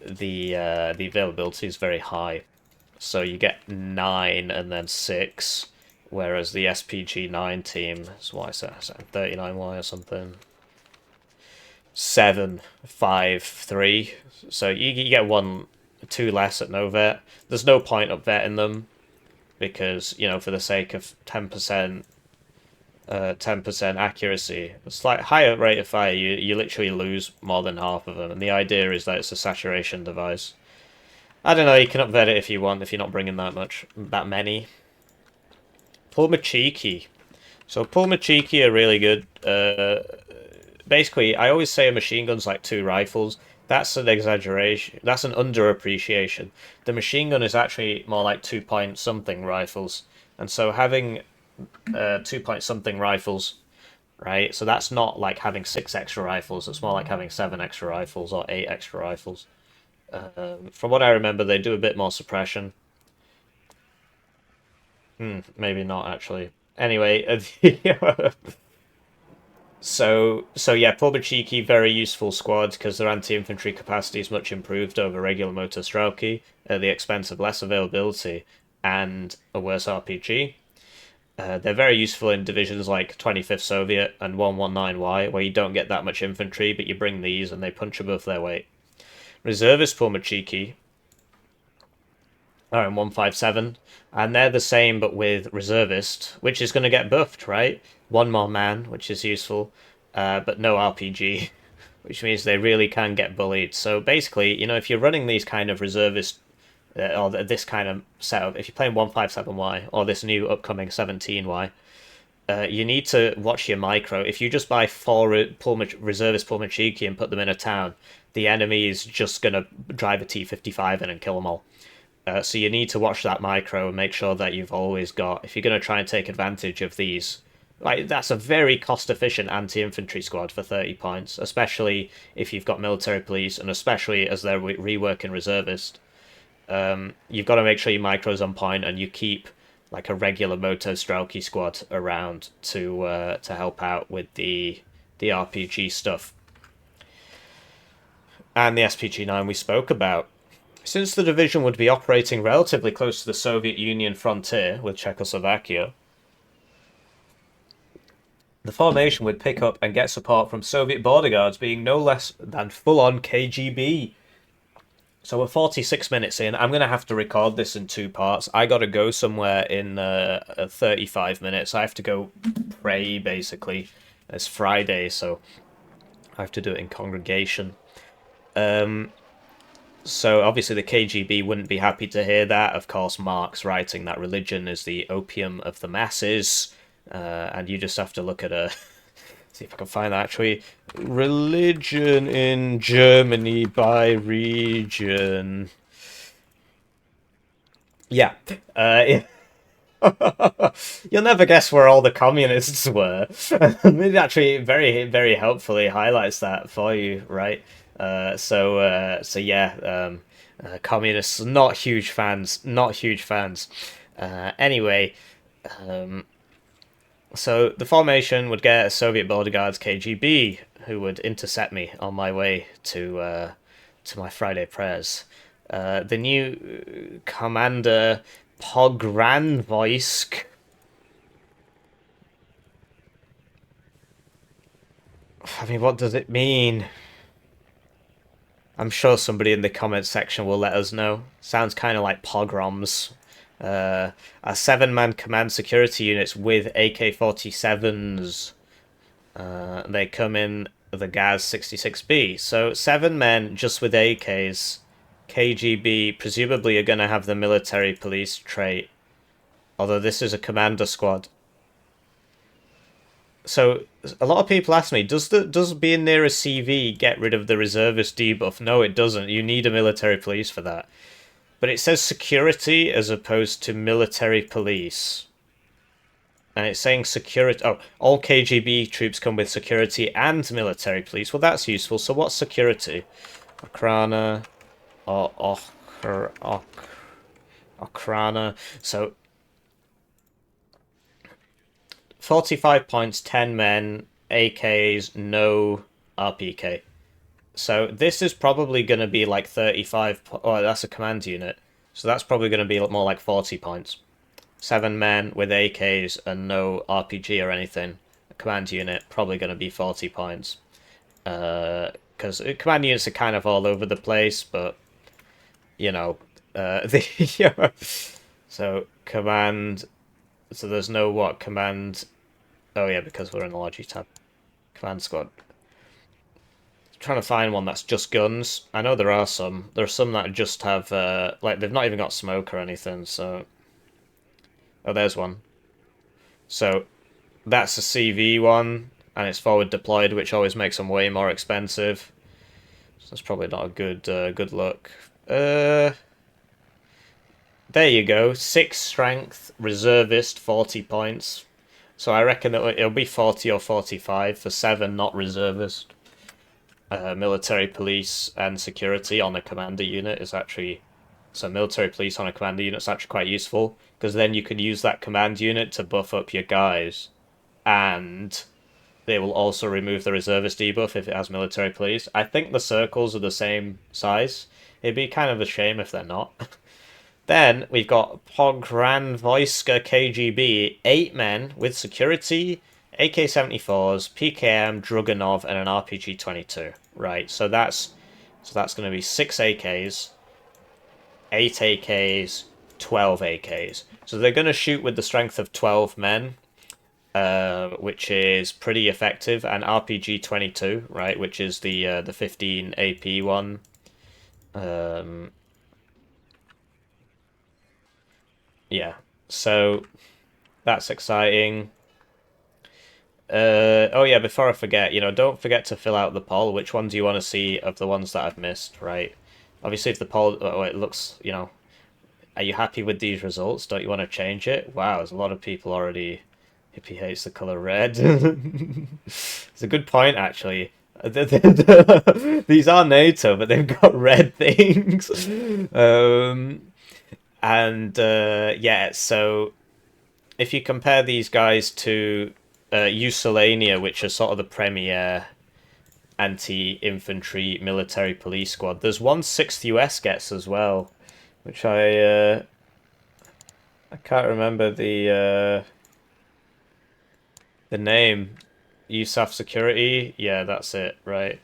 availability is very high. So you get 9 and then 6, whereas the SPG-9 team is, what is that, 39Y or something? 7, 5, 3. So you get 2 less at no vet. There's no point up vetting them, because, for the sake of 10%, 10% accuracy, it's like higher rate of fire, you literally lose more than half of them. And the idea is that it's a saturation device. I don't know, you can up vet it if you want, if you're not bringing that many. Pulmachiki. So Pulmachiki are really good. Basically, I always say a machine gun's like 2 rifles. That's an exaggeration. That's an underappreciation. The machine gun is actually more like 2-point-something rifles. And so having 2-point-something rifles, right? So that's not like having 6 extra rifles. It's more like having 7 extra rifles or 8 extra rifles. From what I remember, they do a bit more suppression. Maybe not, actually. Anyway, So yeah, Pulmachiki, very useful squad, because their anti-infantry capacity is much improved over regular Motor Strelki at the expense of less availability and a worse RPG. They're very useful in divisions like 25th Soviet and 119Y, where you don't get that much infantry, but you bring these and they punch above their weight. Reservist Pulmachiki are in 157, and they're the same but with reservist, which is going to get buffed, right? 1 more man, which is useful, but no RPG, which means they really can get bullied. So basically, if you're running these kind of reservist or this kind of setup, if you're playing 157Y or this new upcoming 17Y, you need to watch your micro. If you just buy four reservist Pulmachiki and put them in a town, the enemy is just going to drive a T-55 in and kill them all. So you need to watch that micro and make sure that you've always got, if you're going to try and take advantage of these, like that's a very cost-efficient anti-infantry squad for 30 points, especially if you've got military police, and especially as they're reworking reservist. You've got to make sure your micro's on point and you keep like a regular Moto Strelky squad around to help out with the RPG stuff. And the SPG-9 we spoke about. Since the division would be operating relatively close to the Soviet Union frontier with Czechoslovakia, the formation would pick up and get support from Soviet border guards, being no less than full-on KGB. So we're 46 minutes in. I'm going to have to record this in two parts. I got to go somewhere in 35 minutes. I have to go pray, basically. It's Friday, so I have to do it in congregation. So obviously the KGB wouldn't be happy to hear that. Of course, Marx writing that religion is the opium of the masses. And you just have to look at a... see if I can find that actually. Religion in Germany by region. Yeah. You'll never guess where all the communists were. It actually very, very helpfully highlights that for you, right? So yeah, communists, not huge fans, not huge fans. Anyway, so the formation would get Soviet border guards KGB, who would intercept me on my way to my Friday prayers. The new commander Pogranvoysk. I mean, what does it mean? I'm sure somebody in the comments section will let us know. Sounds kind of like pogroms. A 7-man command security units with AK-47s. They come in the Gaz 66B. So 7 men just with AKs. KGB presumably are going to have the military police trait. Although this is a commander squad. So a lot of people ask me, does being near a CV get rid of the reservist debuff? No, it doesn't. You need a military police for that. But it says security as opposed to military police. And it's saying security... oh, all KGB troops come with security and military police. Well, that's useful. So what's security? Okrana... Okrana... So... 45 points, 10 men, AKs, no RPK. So this is probably going to be like 35... oh, that's a command unit. So that's probably going to be more like 40 points. 7 men with AKs and no RPG or anything. A command unit, probably going to be 40 points. Because command units are kind of all over the place, but, you know... so, command... so there's no what? Command... oh yeah, because we're in the Logi tab. Command squad. Trying to find one that's just guns. I know there are some. There are some that just have, like, they've not even got smoke or anything, so... oh, there's one. So, that's a CV one, and it's forward deployed, which always makes them way more expensive. So that's probably not a good look. There you go. 6 strength, reservist, 40 points. So I reckon that it'll be 40 or 45 for 7, not reservist. Military police and security on a commander unit is actually... so military police on a commander unit is actually quite useful, because then you can use that command unit to buff up your guys, and they will also remove the reservist debuff if it has military police. I think the circles are the same size. It'd be kind of a shame if they're not. Then we've got Pogranvoyska KGB, 8 men with security, AK-74s, PKM, Druganov, and an RPG-22. Right, so that's going to be 6 AKs, 8 AKs, 12 AKs. So they're going to shoot with the strength of 12 men, which is pretty effective, and RPG-22, right, which is the 15 AP one. Yeah, so that's exciting. Oh yeah, before I forget, don't forget to fill out the poll. Which one do you want to see of the ones that I've missed, right? Obviously, if the poll, it looks, are you happy with these results? Don't you want to change it? Wow, there's a lot of people already. Hippie hates the color red. It's a good point, actually. These are NATO, but they've got red things. And yeah, so if you compare these guys to Usolania, which are sort of the premier anti-infantry military police squad, there's one 6th US gets as well, which I can't remember the name. USAF Security, yeah, that's it, right.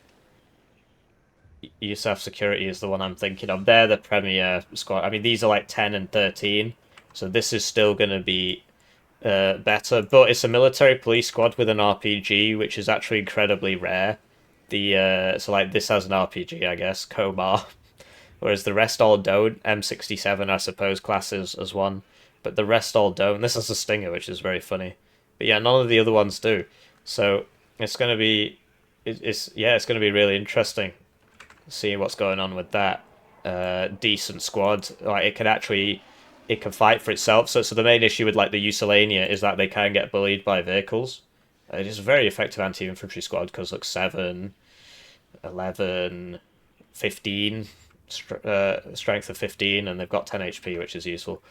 USAF Security is the one I'm thinking of. They're the premier squad. I mean, these are like 10 and 13, so this is still going to be better, but it's a military police squad with an RPG, which is actually incredibly rare. So like this has an RPG, I guess, Komar, whereas the rest all don't. M67, I suppose, classes as one, but the rest all don't. This is a Stinger, which is very funny, but yeah, none of the other ones do. So it's gonna be, it's gonna be really interesting seeing what's going on with that decent squad. Like it can fight for itself. So the main issue with like the Usolania is that they can get bullied by vehicles. It is a very effective anti-infantry squad because look 7, 11, 15, strength of 15, and they've got 10 HP, which is useful.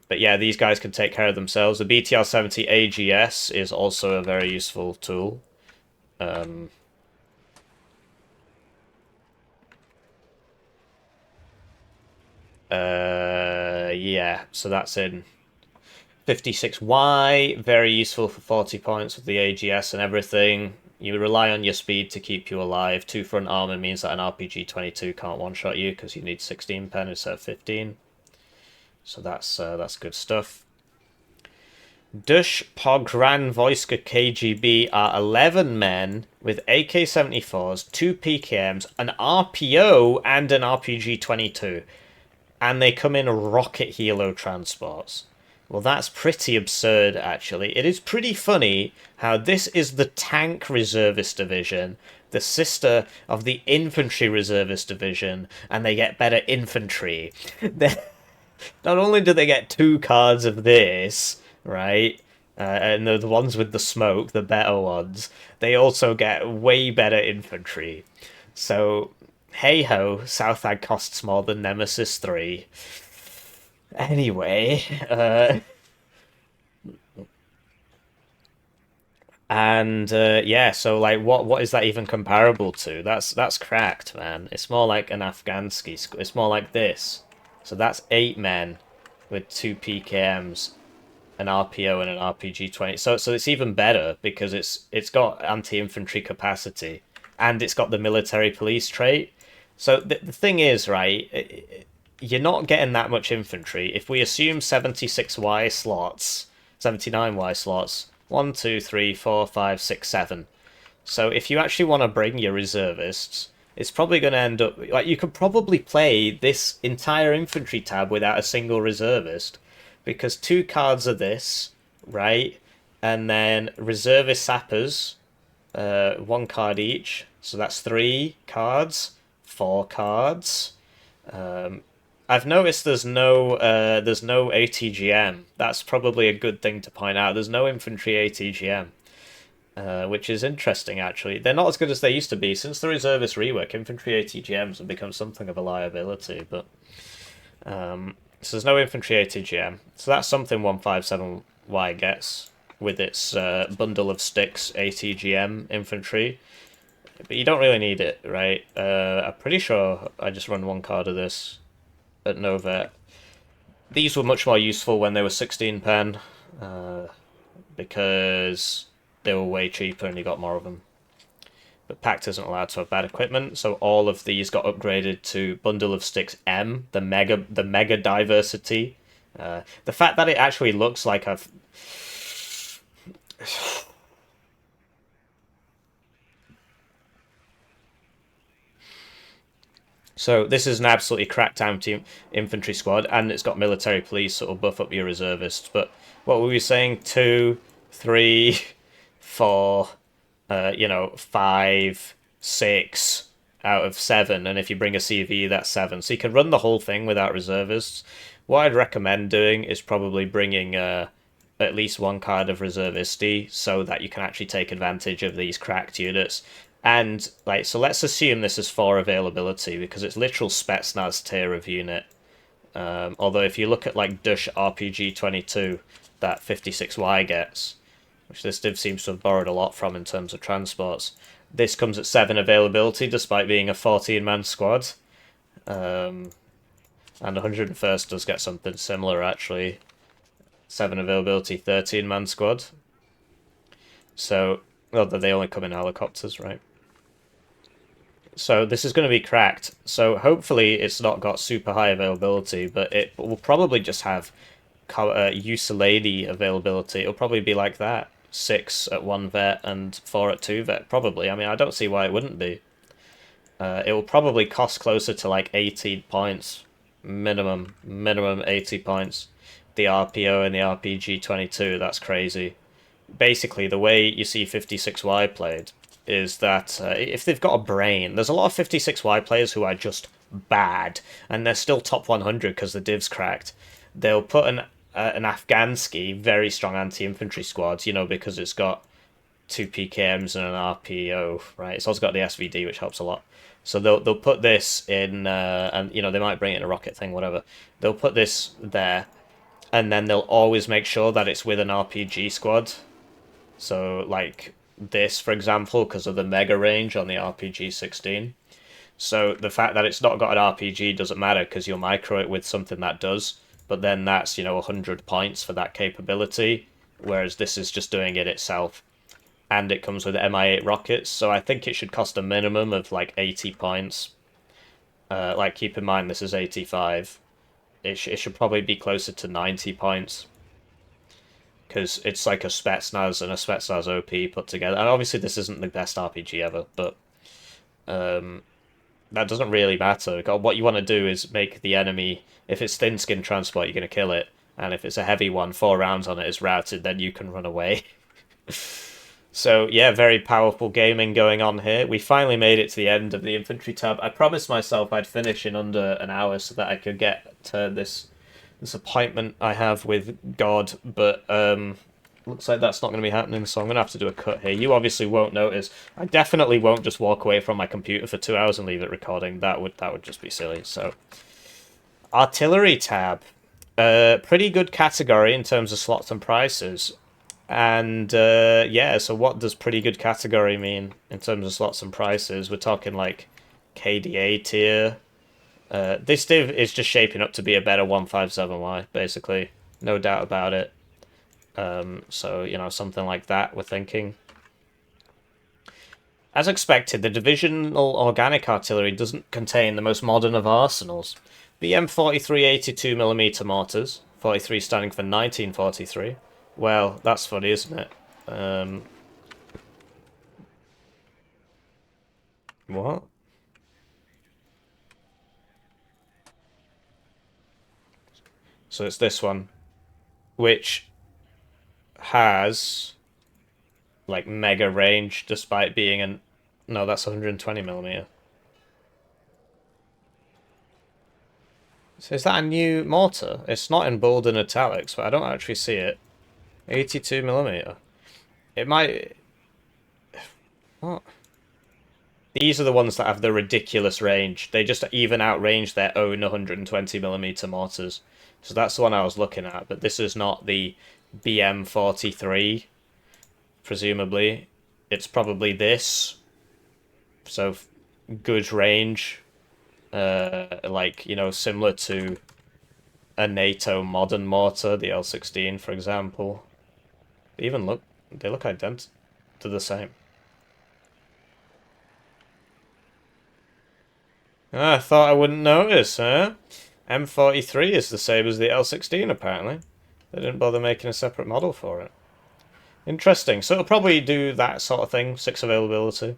But yeah, these guys can take care of themselves. The BTR-70 AGS is also a very useful tool. Um, yeah, so that's in 56Y, very useful for 40 points with the AGS and everything. You rely on your speed to keep you alive. 2 front armor means that an RPG-22 can't one-shot you because you need 16 pen instead of 15. So that's good stuff. Dush Pogran Vojska KGB are 11 men with AK-74s, 2 PKMs, an RPO, and an RPG-22. And they come in rocket helo transports. Well, that's pretty absurd, actually. It is pretty funny how this is the Tank Reservist Division, the sister of the Infantry Reservist Division, and they get better infantry. Not only do they get 2 cards of this, right, and they're the ones with the smoke, the better ones, they also get way better infantry. So, hey ho, Southag costs more than Nemesis 3. Anyway, and yeah, so like, what is that even comparable to? That's cracked, man. It's more like an Afghansky. It's more like this. So that's 8 men with 2 PKMs, an RPO, and an RPG-20. So it's even better because it's got anti-infantry capacity, and it's got the military police trait. So the thing is, right, you're not getting that much infantry. If we assume 76Y slots, 79Y slots, 1, 2, 3, 4, 5, 6, 7. So if you actually want to bring your reservists, it's probably going to end up like you could probably play this entire infantry tab without a single reservist because 2 cards of this, right? And then reservist sappers, 1 card each. So that's 3 cards, 4 cards. Um, I've noticed there's no ATGM. That's probably a good thing to point out. There's no infantry ATGM, which is interesting actually. They're not as good as they used to be since the reservist rework. Infantry ATGMs have become something of a liability, but so there's no infantry ATGM. So that's something 157Y gets with its bundle of sticks ATGM infantry. But you don't really need it, right? I'm pretty sure I just run 1 card of this at Nova. These were much more useful when they were 16 pen, because they were way cheaper and you got more of them. But Pact isn't allowed to have bad equipment, so all of these got upgraded to Bundle of Sticks M, the mega diversity. The fact that it actually looks like a So this is an absolutely cracked anti-infantry squad, and it's got military police, so it'll buff up your reservists. But what were we saying? 2, 3, 4, 5, 6 out of 7, and if you bring a CV, that's 7. So you can run the whole thing without reservists. What I'd recommend doing is probably bringing at least one card of reservisti so that you can actually take advantage of these cracked units. And like, so let's assume this is 4 availability because it's literal Spetsnaz tier of unit. Although if you look at like Dush RPG 22 that 56Y gets, which this div seems to have borrowed a lot from in terms of transports, this comes at 7 availability despite being a 14-man squad. And 101st does get something similar actually. 7 availability, 13-man squad. So, although they only come in helicopters, right? So this is going to be cracked. So hopefully it's not got super high availability, but it will probably just have Usilady availability. It'll probably be like that. 6 at 1 vet and 4 at 2 vet, probably. I mean, I don't see why it wouldn't be. It will probably cost closer to like 18 points. Minimum 80 points. The RPO and the RPG 22, that's crazy. Basically, the way you see 56Y played is that if they've got a brain, there's a lot of 56Y players who are just bad, and they're still top 100 because the div's cracked. They'll put an Afghansky, very strong anti-infantry squad, because it's got 2 PKMs and an RPO, right? It's also got the SVD, which helps a lot. So they'll put this in, and they might bring it in a rocket thing, whatever. They'll put this there, and then they'll always make sure that it's with an RPG squad. So, like this, for example, because of the mega range on the RPG 16. So the fact that it's not got an RPG doesn't matter because you'll micro it with something that does. But then that's, 100 points for that capability, whereas this is just doing it itself. And it comes with Mi-8 rockets, so I think it should cost a minimum of like 80 points. Keep in mind this is 85. It should probably be closer to 90 points. Because it's like a Spetsnaz and a Spetsnaz OP put together. And obviously this isn't the best RPG ever, but that doesn't really matter. What you want to do is make the enemy, if it's thin skin transport, you're going to kill it. And if it's a heavy one, 4 rounds on it is routed, then you can run away. So yeah, very powerful gaming going on here. We finally made it to the end of the infantry tab. I promised myself I'd finish in under an hour so that I could get to this appointment I have with God, but looks like that's not going to be happening, so I'm going to have to do a cut here. You obviously won't notice. I definitely won't just walk away from my computer for 2 hours and leave it recording. That would just be silly. So, artillery tab. Pretty good category in terms of slots and prices. And yeah, so what does pretty good category mean in terms of slots and prices? We're talking like KDA tier. This div is just shaping up to be a better 157Y, basically. No doubt about it. So, something like that we're thinking. As expected, the divisional organic artillery doesn't contain the most modern of arsenals. BM 43 82mm mortars, 43 standing for 1943. Well, that's funny, isn't it? What? So it's this one, which has like mega range despite being an... No, that's 120mm. So is that a new mortar? It's not in bold and italics, but I don't actually see it. 82mm. It might... What? These are the ones that have the ridiculous range. They just even outrange their own 120mm mortars. So that's the one I was looking at, but this is not the BM43, presumably. It's probably this. So, good range. Similar to a NATO modern mortar, the L16, for example. They look identical to the same. I thought I wouldn't notice, huh? M43 is the same as the L16, apparently. They didn't bother making a separate model for it. Interesting. So it'll probably do that sort of thing, 6 availability.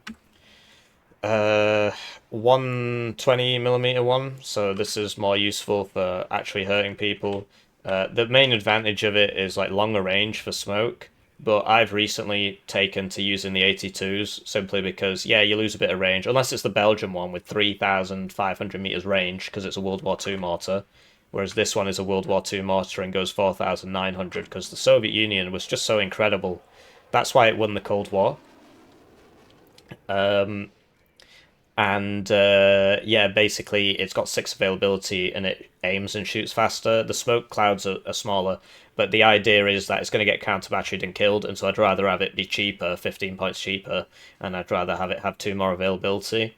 120mm one, so this is more useful for actually hurting people. The main advantage of it is like longer range for smoke, but I've recently taken to using the 82s simply because, yeah, you lose a bit of range, unless it's the Belgian one with 3,500 meters range because it's a World War II mortar, whereas this one is a World War II mortar and goes 4,900 because the Soviet Union was just so incredible. That's why it won the Cold War. Um, and yeah, basically it's got 6 availability and it aims and shoots faster. The smoke clouds are smaller, but the idea is that it's going to get counter batteried and killed, and so I'd rather have it be cheaper, 15 points cheaper, and I'd rather have it have 2 more availability.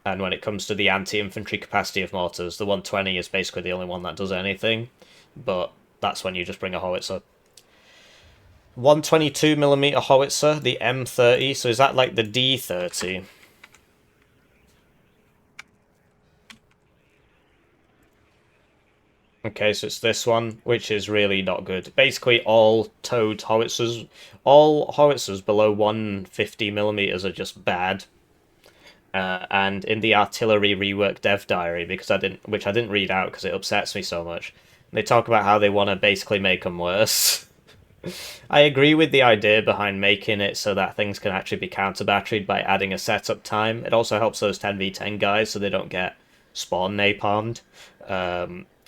And when it comes to the anti-infantry capacity of mortars, the 120 is basically the only one that does anything, but that's when you just bring a howitzer. 122mm howitzer, the M30, so is that like the D30? Okay, so it's this one, which is really not good. Basically, all howitzers below 150mm are just bad. And in the artillery rework dev diary, which I didn't read out because it upsets me so much, they talk about how they want to basically make them worse. I agree with the idea behind making it so that things can actually be counter batteried by adding a setup time. It also helps those 10v10 guys so they don't get spawn napalmed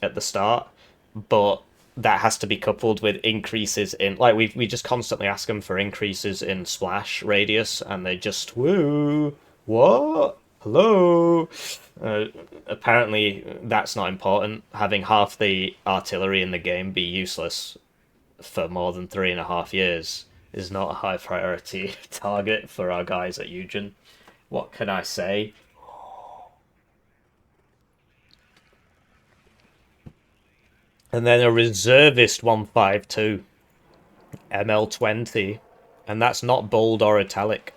at the start, but that has to be coupled with increases in, like, we just constantly ask them for increases in splash radius, and they just woo, what, hello. Apparently that's not important. Having half the artillery in the game be useless for more than 3.5 years is not a high priority target for our guys at Eugen. What can I say? And then a reservist 152 ML20, and that's not bold or italic.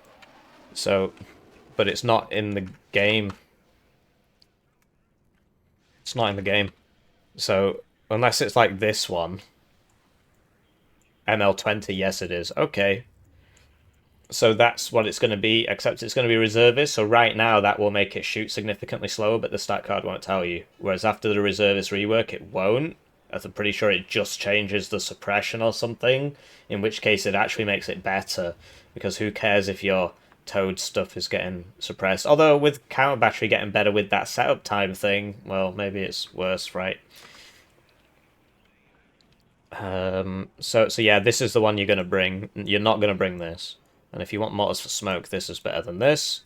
So, but it's not in the game. It's not in the game. So, unless it's like this one, ML20, yes it is. Okay. So that's what it's going to be, except it's going to be reservist. So right now that will make it shoot significantly slower, but the stat card won't tell you. Whereas after the reservist rework, it won't. I'm pretty sure it just changes the suppression or something, in which case it actually makes it better, because who cares if your Toad stuff is getting suppressed. Although with counter battery getting better with that setup time thing, well, maybe it's worse, right? So yeah, this is the one you're gonna bring. You're not gonna bring this. And if you want mortars for smoke, this is better than this.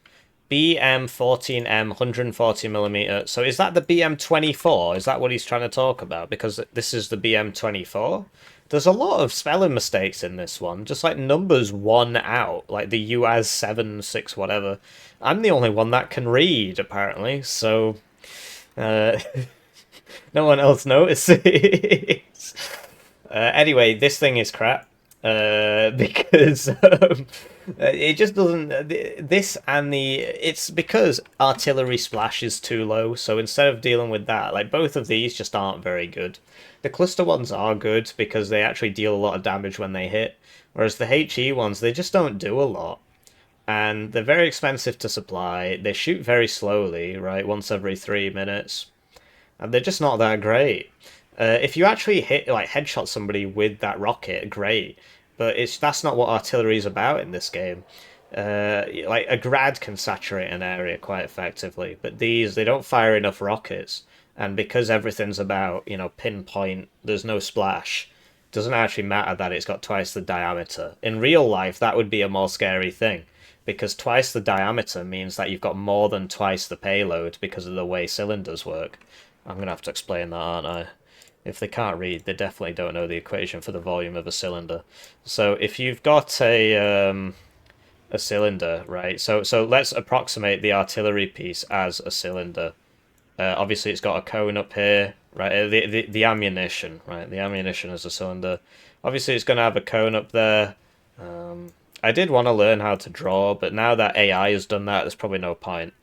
BM14M 140mm. So is that the BM24? Is that what he's trying to talk about? Because this is the BM24. There's a lot of spelling mistakes in this one. Just like numbers one out, like the UAS 7, 6, whatever. I'm the only one that can read, apparently. So no one else notices. Anyway, this thing is crap because it just doesn't. This and it's because artillery splash is too low. So instead of dealing with that, like both of these just aren't very good. The cluster ones are good because they actually deal a lot of damage when they hit, whereas the HE ones they just don't do a lot. And they're very expensive to supply. They shoot very slowly, right? Once every 3 minutes, and they're just not that great. If you actually hit like headshot somebody with that rocket, great. But that's not what artillery is about in this game. Like a grad can saturate an area quite effectively, but these they don't fire enough rockets, and because everything's about pinpoint, there's no splash. It doesn't actually matter that it's got twice the diameter. In real life, that would be a more scary thing, because twice the diameter means that you've got more than twice the payload because of the way cylinders work. I'm gonna have to explain that, aren't I? If they can't read, they definitely don't know the equation for the volume of a cylinder. So if you've got a cylinder, right? So let's approximate the artillery piece as a cylinder. Obviously, it's got a cone up here, right? The ammunition, right? The ammunition is a cylinder. Obviously, it's going to have a cone up there. I did want to learn how to draw, but now that AI has done that, there's probably no point.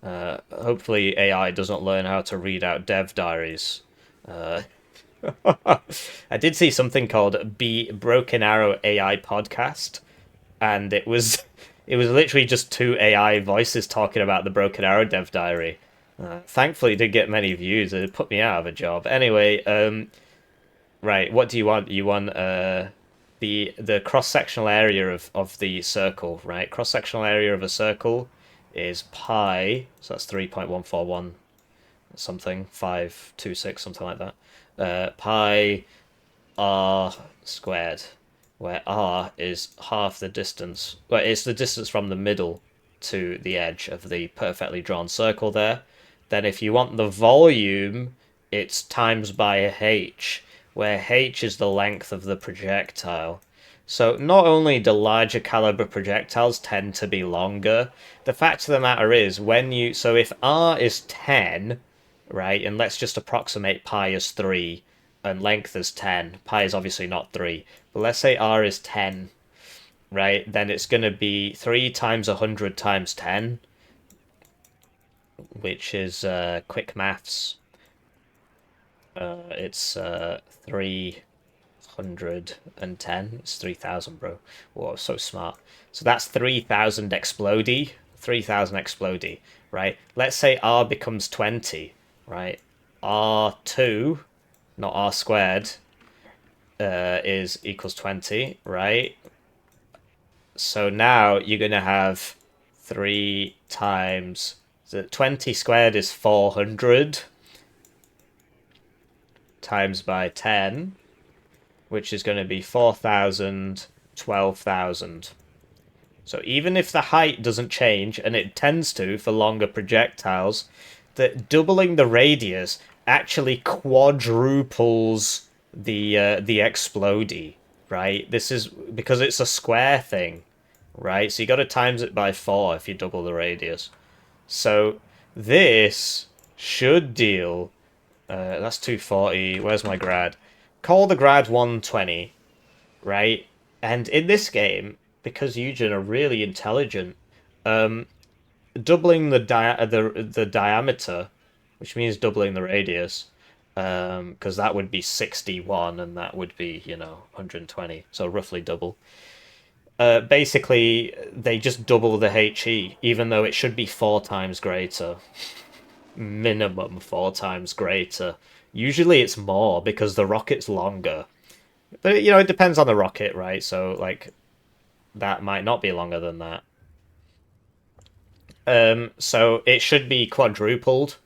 Hopefully, AI doesn't learn how to read out dev diaries. I did see something called Broken Arrow AI podcast, and it It was literally just two AI voices talking about the Broken Arrow dev diary. Thankfully, it didn't get many views. It put me out of a job. Anyway, right, what do you want? You want the cross-sectional area of the circle, right? Cross-sectional area of a circle is pi, so that's 3.141 something, 526, something like that. Pi r squared, where r is half the distance. Well, it's the distance from the middle to the edge of the perfectly drawn circle there. Then if you want the volume, it's times by h, where h is the length of the projectile. So not only do larger caliber projectiles tend to be longer, the fact of the matter is so if r is 10, right, and let's just approximate pi as 3 and length is 10. Pi is obviously not 3, but let's say r is 10, right? Then it's going to be 3 times 100 times 10, which is quick maths. It's 310. It's 3,000, bro. Whoa, so smart. So that's 3,000 explodey. 3,000 explodey, right? Let's say r becomes 20, right? R2, not r squared, is equals 20, right? So now you're going to have 3 times... So 20 squared is 400 times by 10, which is going to be 4,000, 12,000. So even if the height doesn't change, and it tends to for longer projectiles, that doubling the radius actually quadruples the explodey, right? This is because it's a square thing, right? So you got to times it by 4 if you double the radius. So this should deal... that's 240. Where's my grad? Call the grad 120, right? And in this game, because Eugen are really intelligent, doubling the diameter, which means doubling the radius, because that would be 61 and that would be 120, so roughly double. Basically, they just double the HE, even though it should be 4 times greater. Minimum 4 times greater. Usually it's more because the rocket's longer. But, it depends on the rocket, right? So, like, that might not be longer than that. So it should be quadrupled,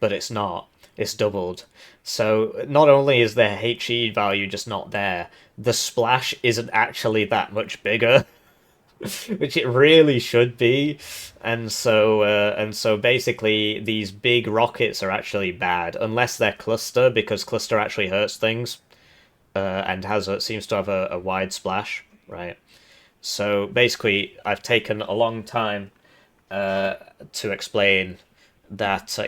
but it's not. It's doubled. So not only is the HE value just not there, the splash isn't actually that much bigger, which it really should be. And so basically these big rockets are actually bad unless they're cluster, because cluster actually hurts things, and seems to have a wide splash, right? So basically, I've taken a long time to explain that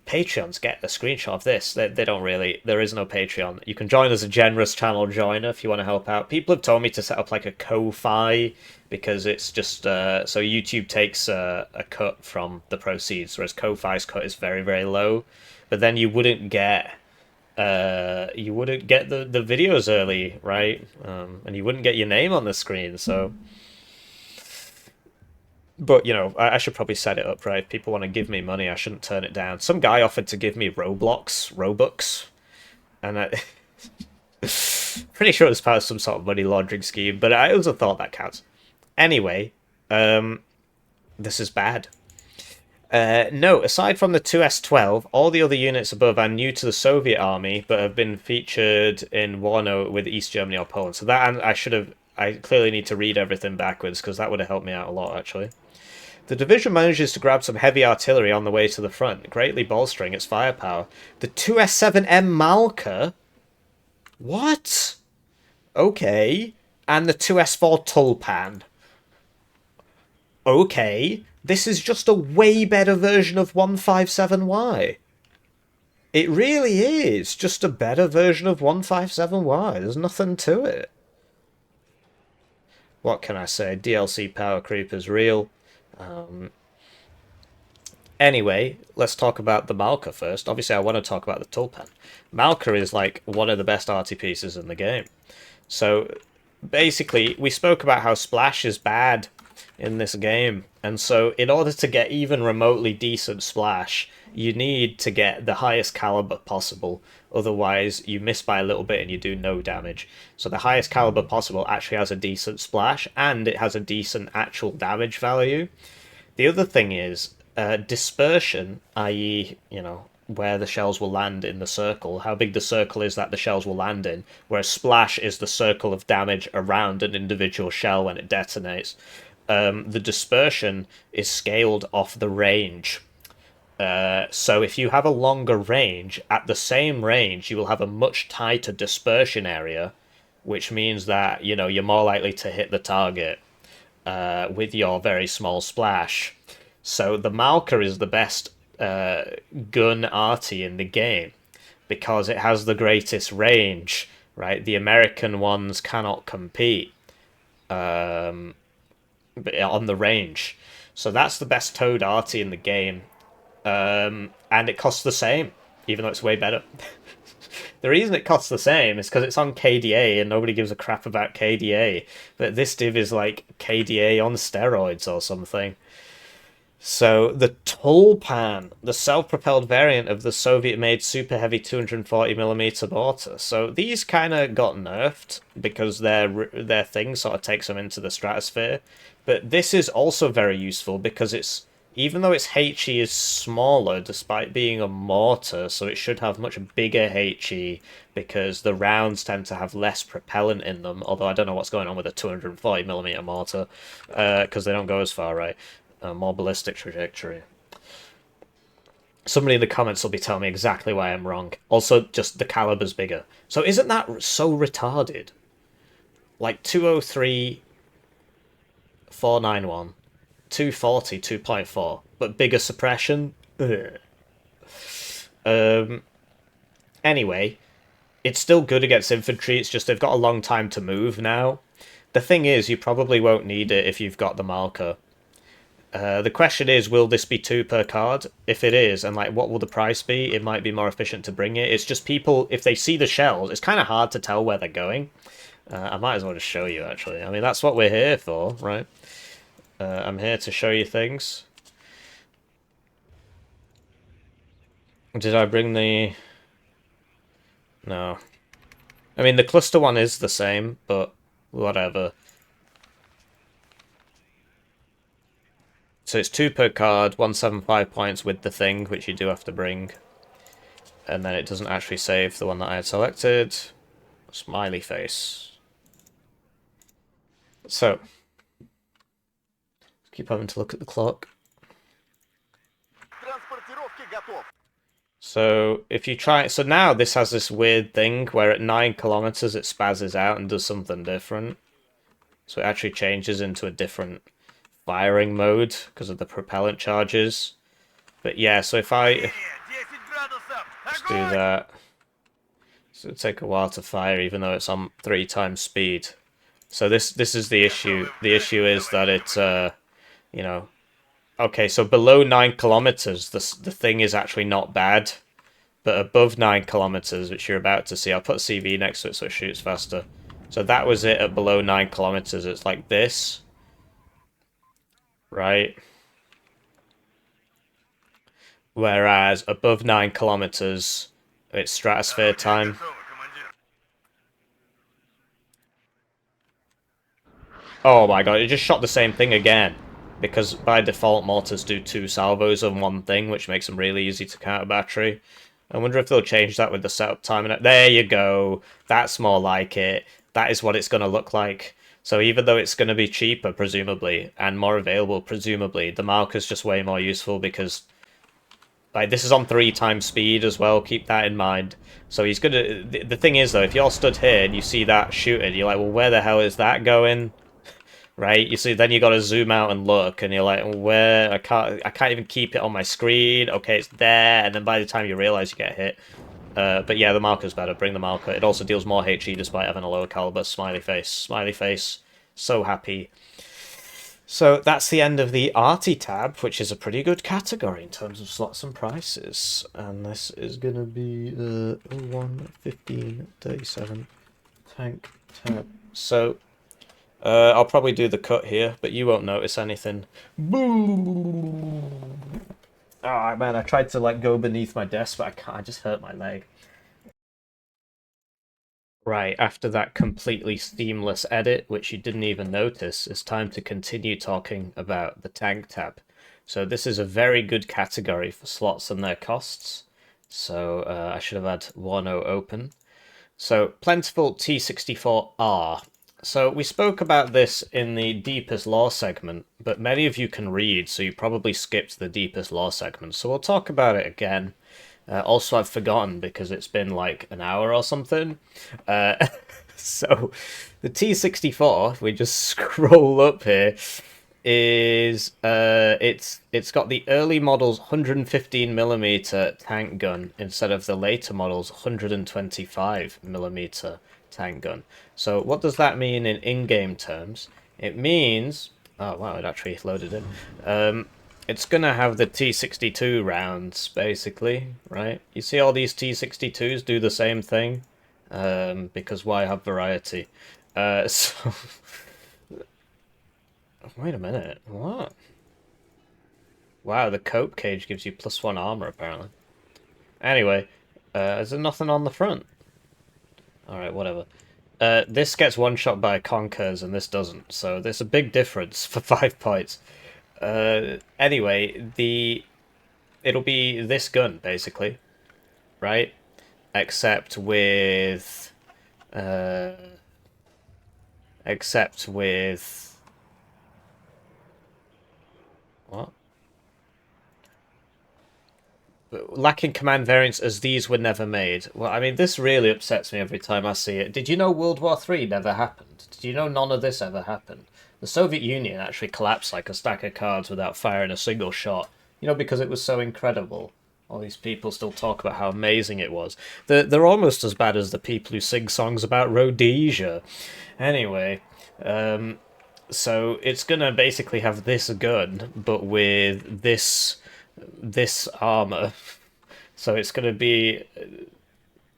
Patreons get a screenshot of this. They don't really. There is no Patreon. You can join as a generous channel joiner if you want to help out. People have told me to set up like a Ko-Fi because it's just so YouTube takes a cut from the proceeds, whereas Ko-Fi's cut is very, very low. But then you wouldn't get the videos early, right? And you wouldn't get your name on the screen. So. But, I should probably set it up, right? If people want to give me money, I shouldn't turn it down. Some guy offered to give me Robux, and pretty sure it was part of some sort of money laundering scheme, but I also thought that counts. Anyway, this is bad. No, aside from the 2S-12, all the other units above are new to the Soviet army, but have been featured in Warno with East Germany or Poland. So that I clearly need to read everything backwards, because that would have helped me out a lot, actually. The division manages to grab some heavy artillery on the way to the front, greatly bolstering its firepower. The 2S-7M Malka? What? Okay. And the 2S-4 Tulpan. Okay. This is just a way better version of 157Y. It really is just a better version of 157Y. There's nothing to it. What can I say? DLC power creep is real. Anyway, let's talk about the Malka first. Obviously, I want to talk about the Tulpan. Malka is like one of the best arty pieces in the game. So basically, we spoke about how splash is bad in this game. And so in order to get even remotely decent splash, you need to get the highest caliber possible. Otherwise, you miss by a little bit and you do no damage. So the highest caliber possible actually has a decent splash, and it has a decent actual damage value. The other thing is dispersion, i.e., where the shells will land in the circle, how big the circle is that the shells will land in, whereas splash is the circle of damage around an individual shell when it detonates. The dispersion is scaled off the range. So if you have a longer range, at the same range, you will have a much tighter dispersion area, which means that, you're more likely to hit the target with your very small splash. So the Malka is the best gun arty in the game because it has the greatest range, right? The American ones cannot compete on the range. So that's the best towed arty in the game. And it costs the same, even though it's way better. The reason it costs the same is because it's on KDA and nobody gives a crap about KDA. But this div is like KDA on steroids or something. So the Tulpan, the self-propelled variant of the Soviet-made super heavy 240mm mortar. So these kind of got nerfed because their thing sort of takes them into the stratosphere. But this is also very useful because it's, even though its HE is smaller despite being a mortar, so it should have much bigger HE because the rounds tend to have less propellant in them, although I don't know what's going on with a 240mm mortar because they don't go as far, right? A more ballistic trajectory. Somebody in the comments will be telling me exactly why I'm wrong. Also, just the caliber's bigger. So isn't that so retarded? Like 203, 491, 240, 2.4, but bigger suppression? Ugh. Anyway, it's still good against infantry, it's just they've got a long time to move now. The thing is, you probably won't need it if you've got the marker. The question is, will this be 2 per card? If it is, and what will the price be? It might be more efficient to bring it. It's just people, if they see the shells, it's kind of hard to tell where they're going. I might as well just show you, actually. I mean, that's what we're here for, right? I'm here to show you things. Did I bring the... No. I mean, the cluster one is the same, but whatever. So it's 2 per card, 175 points with the thing, which you do have to bring. And then it doesn't actually save the one that I had selected. Smiley face. So, keep having to look at the clock. So, if you try... So now this has this weird thing where at 9 kilometers it spazzes out and does something different. So it actually changes into a different firing mode because of the propellant charges. But yeah, so if I just do that, so it'll take a while to fire even though it's on 3 times speed. So this is the issue. The issue is that it's okay, so below 9 kilometers the thing is actually not bad, but above 9 kilometers, which you're about to see, I'll put CV next to it so it shoots faster. So that was it at below 9 kilometers. It's like this. Right? Whereas above 9 kilometers, it's stratosphere time. Oh my god, it just shot the same thing again. Because by default, mortars do 2 salvos on one thing, which makes them really easy to counter battery. I wonder if they'll change that with the setup time. There you go. That's more like it. That is what it's going to look like. So even though it's going to be cheaper, presumably, and more available, presumably, the marker's just way more useful because this is on 3 times speed as well, keep that in mind. So he's going to... The thing is, though, if you're stood here and you see that shooting, you're like, well, where the hell is that going? Right? You see, then you got to zoom out and look, and you're like, where? I can't even keep it on my screen. Okay, it's there, and then by the time you realise you get hit. But yeah, the marker's better. Bring the marker. It also deals more HE despite having a lower caliber. Smiley face. Smiley face. So happy. So that's the end of the arty tab, which is a pretty good category in terms of slots and prices. And this is going to be the 1, 15, 37 tank tab. So I'll probably do the cut here, but you won't notice anything. Oh man, I tried to like go beneath my desk, but I can't. I just hurt my leg. Right, after that completely seamless edit, which you didn't even notice, it's time to continue talking about the tank tab. So this is a very good category for slots and their costs. So I should have had Warno open. So Plentiful T64R. So we spoke about this in the deepest lore segment, but many of you can read, so you probably skipped the deepest lore segment. So we'll talk about it again. Also, I've forgotten because it's been like an hour or something. Uh, so the T64, if we just scroll up here, is it's got the early model's 115mm tank gun instead of the later model's 125mm tank gun. So what does that mean in in-game terms? It means, oh wow, it actually loaded in. It's gonna have the T62 rounds basically, right? You see all these T62s do the same thing, because why have variety? So wait a minute, what? Wow, the cope cage gives you +1 armor, apparently. Anyway, is there nothing on the front? Alright, whatever. This gets one-shot by Conkers, and this doesn't, so there's a big difference for 5 points. Anyway, it'll be this gun, basically, right? Except with... Uh, except with... What? Lacking command variants as these were never made. Well, I mean, this really upsets me every time I see it. Did you know World War III never happened? Did you know none of this ever happened? The Soviet Union actually collapsed like a stack of cards without firing a single shot. You know, because it was so incredible. All these people still talk about how amazing it was. They're almost as bad as the people who sing songs about Rhodesia. Anyway, so it's gonna basically have this gun, but with this armor. So it's going to be,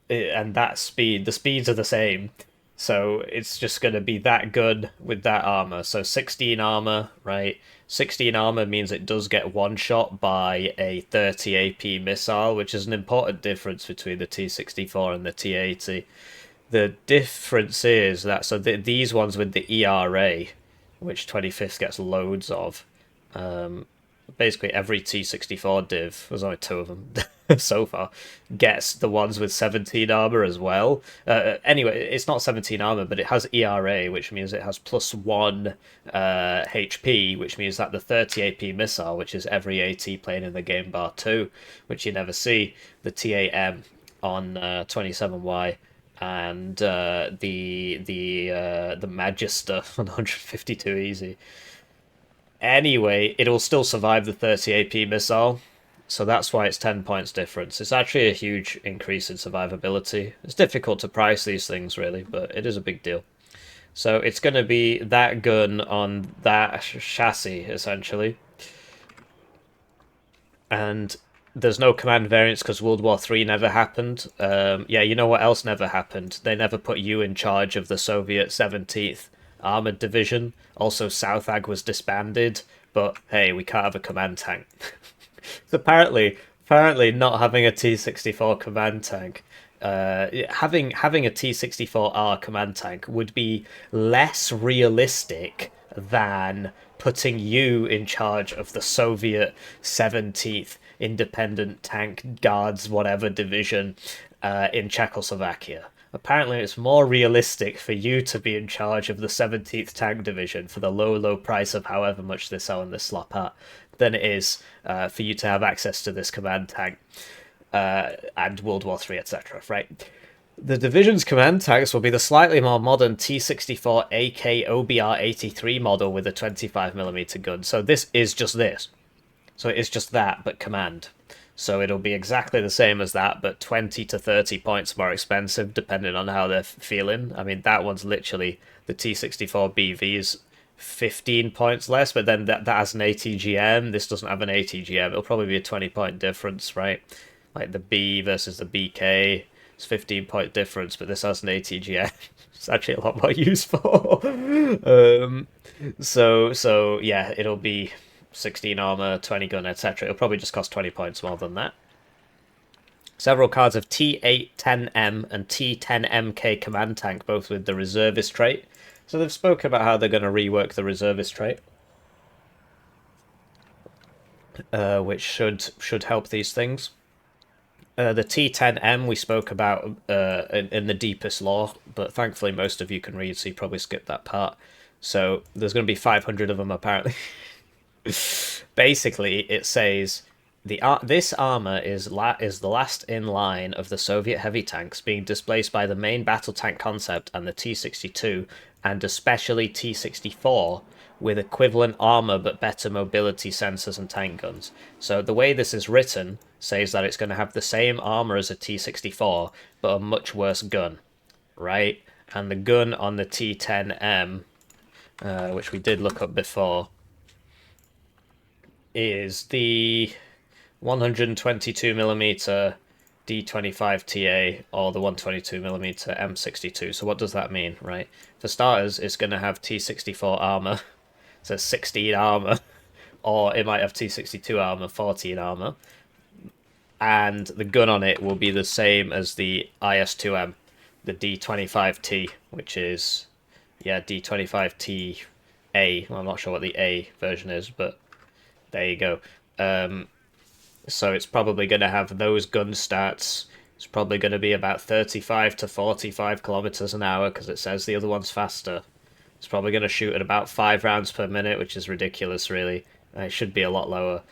and that speed, the speeds are the same. So it's just going to be that gun with that armor. So 16 armor, right? 16 armor means it does get one shot by a 30 AP missile, which is an important difference between the T64 and the T80. The difference is that these ones with the ERA, which 25th gets loads of, basically every T64 div, there's only 2 of them so far, gets the ones with 17 armor as well. Anyway, it's not 17 armor, but it has ERA, which means it has +1 HP, which means that the 30 AP missile, which is every AT plane in the game bar 2, which you never see, the TAM on 27Y, and the Magister on 152 easy. Anyway, it'll still survive the 30 AP missile, so that's why it's 10 points difference. It's actually a huge increase in survivability. It's difficult to price these things, really, but it is a big deal. So it's going to be that gun on that chassis, essentially. And there's no command variants because World War III never happened. Yeah, you know what else never happened? They never put you in charge of the Soviet 17th Armored Division. Also, South Ag was disbanded, but hey, we can't have a command tank. So apparently, not having a T64 command tank, having a T64R command tank would be less realistic than putting you in charge of the Soviet 17th Independent Tank Guards whatever division in Czechoslovakia. Apparently, it's more realistic for you to be in charge of the 17th Tank Division for the low price of however much they're selling this slop at than it is for you to have access to this command tank and World War III, etc. Right? The division's command tanks will be the slightly more modern T64 AK OBR-83 model with a 25mm gun. So this is just this. So it is just that, but command. So it'll be exactly the same as that, but 20 to 30 points more expensive, depending on how they're feeling. I mean, that one's literally the T64 BV's 15 points less, but then that has an ATGM. This doesn't have an ATGM. It'll probably be a 20-point difference, right? Like the B versus the BK. It's 15-point difference, but this has an ATGM. It's actually a lot more useful. So yeah, it'll be 16 armor, 20 gun, etc. It'll probably just cost 20 points more than that. Several cards of T810M and T10MK command tank, both with the reservist trait. So they've spoken about how they're going to rework the reservist trait, which should help these things. The T10M we spoke about in the deepest lore, but thankfully most of you can read, so you probably skipped that part. So there's going to be 500 of them apparently. Basically, it says this armor is the last in line of the Soviet heavy tanks, being displaced by the main battle tank concept and the T-62, and especially T-64, with equivalent armor but better mobility sensors and tank guns. So the way this is written says that it's going to have the same armor as a T-64, but a much worse gun, right? And the gun on the T-10M, which we did look up before, is the 122mm D25TA or the 122mm M62. So what does that mean, right? For starters, it's going to have T64 armor, so 16 armor, or it might have T62 armor, 14 armor, and the gun on it will be the same as the IS-2M, the D25T, which is, yeah, D25TA. Well, I'm not sure what the A version is, but there you go. So it's probably going to have those gun stats. It's probably going to be about 35 to 45 kilometers an hour because it says the other one's faster. It's probably going to shoot at about 5 rounds per minute, which is ridiculous, really. It should be a lot lower.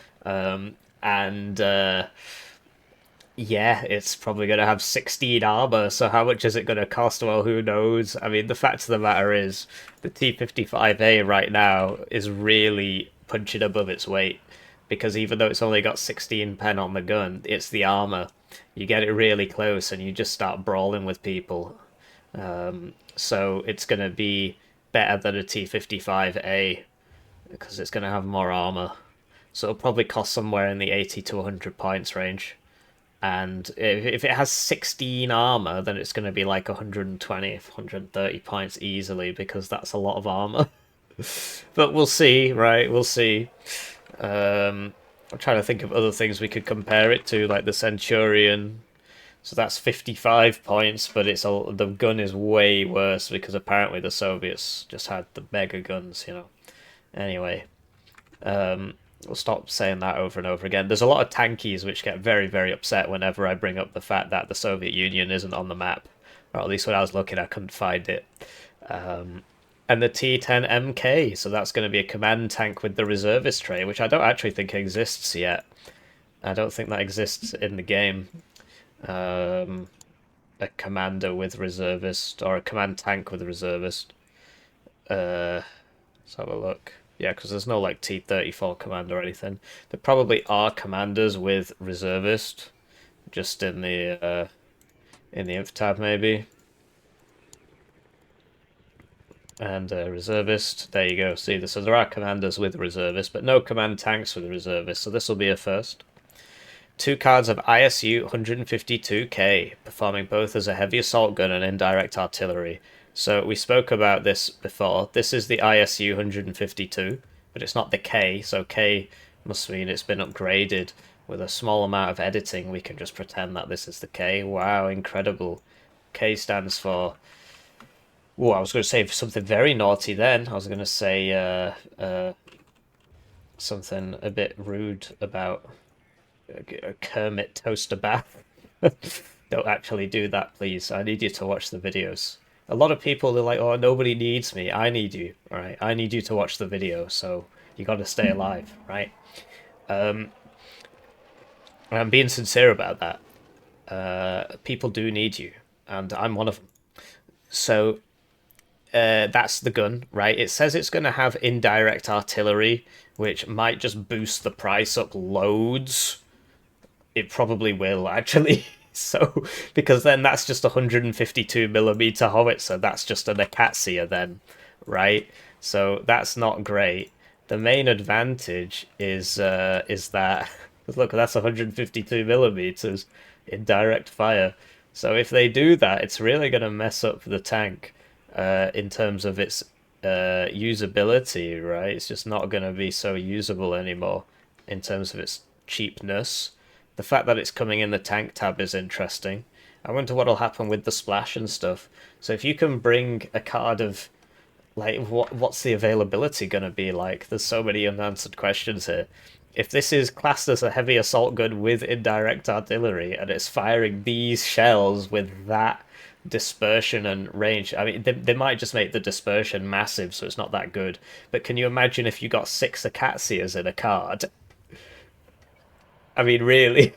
Yeah, it's probably going to have 16 armor, so how much is it going to cost? Well, who knows? I mean, the fact of the matter is, the T55A right now is really punching above its weight, because even though it's only got 16 pen on the gun, it's the armor. You get it really close and you just start brawling with people. So it's going to be better than a T55A, because it's going to have more armor. So it'll probably cost somewhere in the 80 to 100 points range. And if it has 16 armor, then it's going to be like 120, 130 points easily, because that's a lot of armor. But we'll see, right? We'll see. I'm trying to think of other things we could compare it to, like the Centurion. So that's 55 points, but the gun is way worse, because apparently the Soviets just had the mega guns, you know. Anyway, we'll stop saying that over and over again. There's a lot of tankies which get very, very upset whenever I bring up the fact that the Soviet Union isn't on the map. Or at least when I was looking, I couldn't find it. And the T10MK, so that's going to be a command tank with the reservist tray, which I don't actually think exists yet. I don't think that exists in the game. A commander with reservist, or a command tank with reservist. Let's have a look. Yeah, because there's no like T-34 commander or anything. There probably are commanders with reservist, just in the inf tab maybe. And reservist, there you go. See, so there are commanders with reservist, but no command tanks with reservist. So this will be a first. 2 cards of ISU 152K, performing both as a heavy assault gun and indirect artillery. So we spoke about this before. This is the ISU 152, but it's not the K, so K must mean it's been upgraded. With a small amount of editing, we can just pretend that this is the K. Wow, incredible. K stands for... Oh, I was going to say something very naughty then. I was going to say something a bit rude about a Kermit toaster bath. Don't actually do that, please. I need you to watch the videos. A lot of people are like, oh, nobody needs me. I need you, all right? I need you to watch the video, so you got to stay alive, right? I'm being sincere about that. People do need you, and I'm one of them. So that's the gun, right? It says it's going to have indirect artillery, which might just boost the price up loads. It probably will, actually. So, because then that's just a 152mm howitzer. That's just an Akatsiya then, right? So that's not great. The main advantage is that look, that's 152mm in direct fire. So if they do that, it's really going to mess up the tank in terms of its usability, right? It's just not going to be so usable anymore in terms of its cheapness. The fact that it's coming in the tank tab is interesting. I wonder what'll happen with the splash and stuff. So if you can bring a card of like what's the availability going to be like? There's so many unanswered questions here. If this is classed as a heavy assault gun with indirect artillery and it's firing these shells with that dispersion and range, I mean, they might just make the dispersion massive, so it's not that good. But can you imagine if you got 6 Acacias in a card? I mean, really?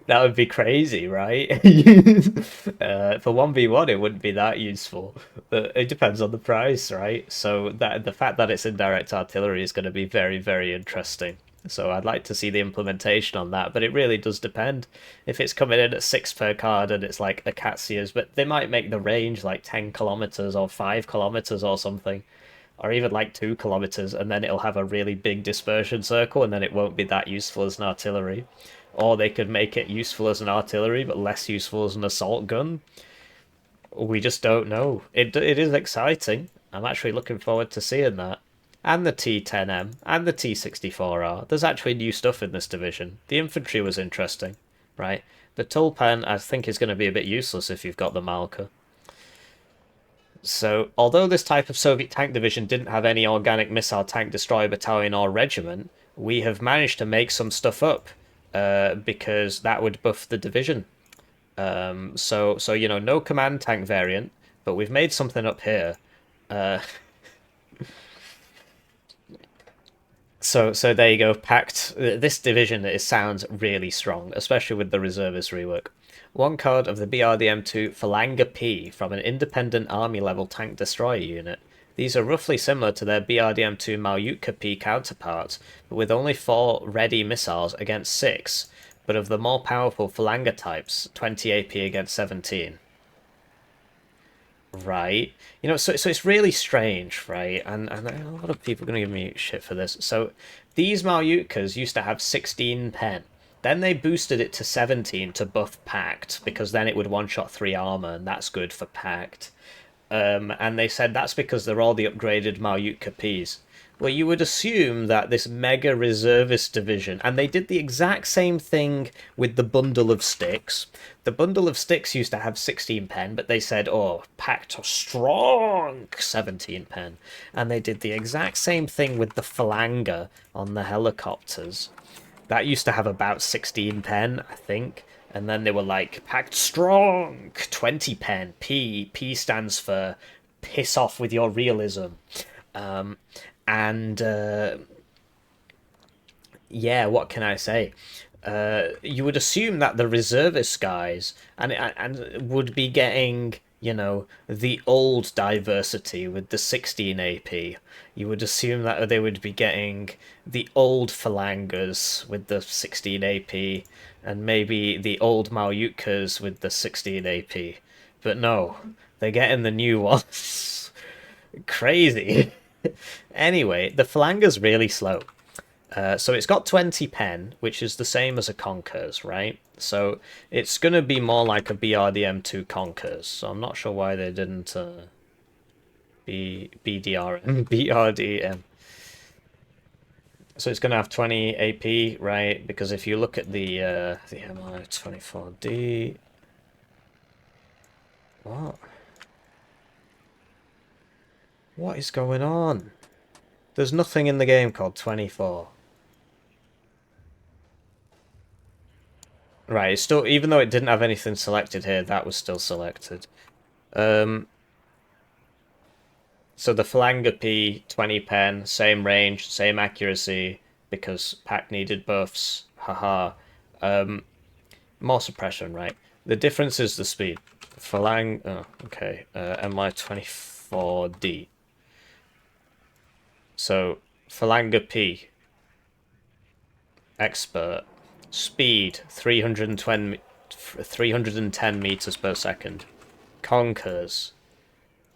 That would be crazy, right? For 1v1, it wouldn't be that useful. But it depends on the price, right? So that the fact that it's indirect artillery is going to be very, very interesting. So I'd like to see the implementation on that, but it really does depend. If it's coming in at 6 per card and it's like Acacias, but they might make the range like 10 kilometers or 5 kilometers or something, or even like 2 kilometers, and then it'll have a really big dispersion circle, and then it won't be that useful as an artillery. Or they could make it useful as an artillery, but less useful as an assault gun. We just don't know. It is exciting. I'm actually looking forward to seeing that. And the T10M, and the T64R. There's actually new stuff in this division. The infantry was interesting, right? The Tulpan, I think, is going to be a bit useless if you've got the Malka. So, although this type of Soviet tank division didn't have any organic missile tank destroyer battalion or regiment, we have managed to make some stuff up because that would buff the division. So you know, no command tank variant, but we've made something up here. Uh, so there you go. Packed. This division sounds really strong, especially with the reservist rework. One card of the BRDM2 Phalanga P from an independent army level tank destroyer unit. These are roughly similar to their BRDM2 Malyutka P counterparts, but with only 4 ready missiles against 6, but of the more powerful Phalanga types, 20 AP against 17. Right. You know, so it's really strange, right? And a lot of people are going to give me shit for this. So these Malyutkas used to have 16 pen. Then they boosted it to 17 to buff Pact, because then it would one-shot 3 armor, and that's good for Pact. And they said that's because they're all the upgraded Malyutka Ps. Well, you would assume that this mega reservist division, and they did the exact same thing with the bundle of sticks. The bundle of sticks used to have 16 pen, but they said, oh, packed strong 17 pen. And they did the exact same thing with the Phalanga on the helicopters. That used to have about 16 pen, I think. And then they were like, packed strong 20 pen. P stands for piss off with your realism. And yeah, what can I say? You would assume that the reservist guys and would be getting, you know, the old diversity with the 16 AP. You would assume that they would be getting the old Phalangas with the 16 AP, and maybe the old Malyutkas with the 16 AP. But no, they're getting the new ones. Crazy. Anyway, the Phalanga's really slow. So it's got 20 pen, which is the same as a Conkers, right? So it's going to be more like a BRDM2 Conkers. So I'm not sure why they didn't BRDM. So it's going to have 20 AP, right? Because if you look at the MI24D... What? What is going on? There's nothing in the game called 24. Right, it's still, even though it didn't have anything selected here, that was still selected. So the Phalanga P, 20 pen, same range, same accuracy, because pack needed buffs. Haha. More suppression, right? The difference is the speed. Oh, okay. MI24D. So, Phalanga P, expert, speed 310 meters per second. Conkers,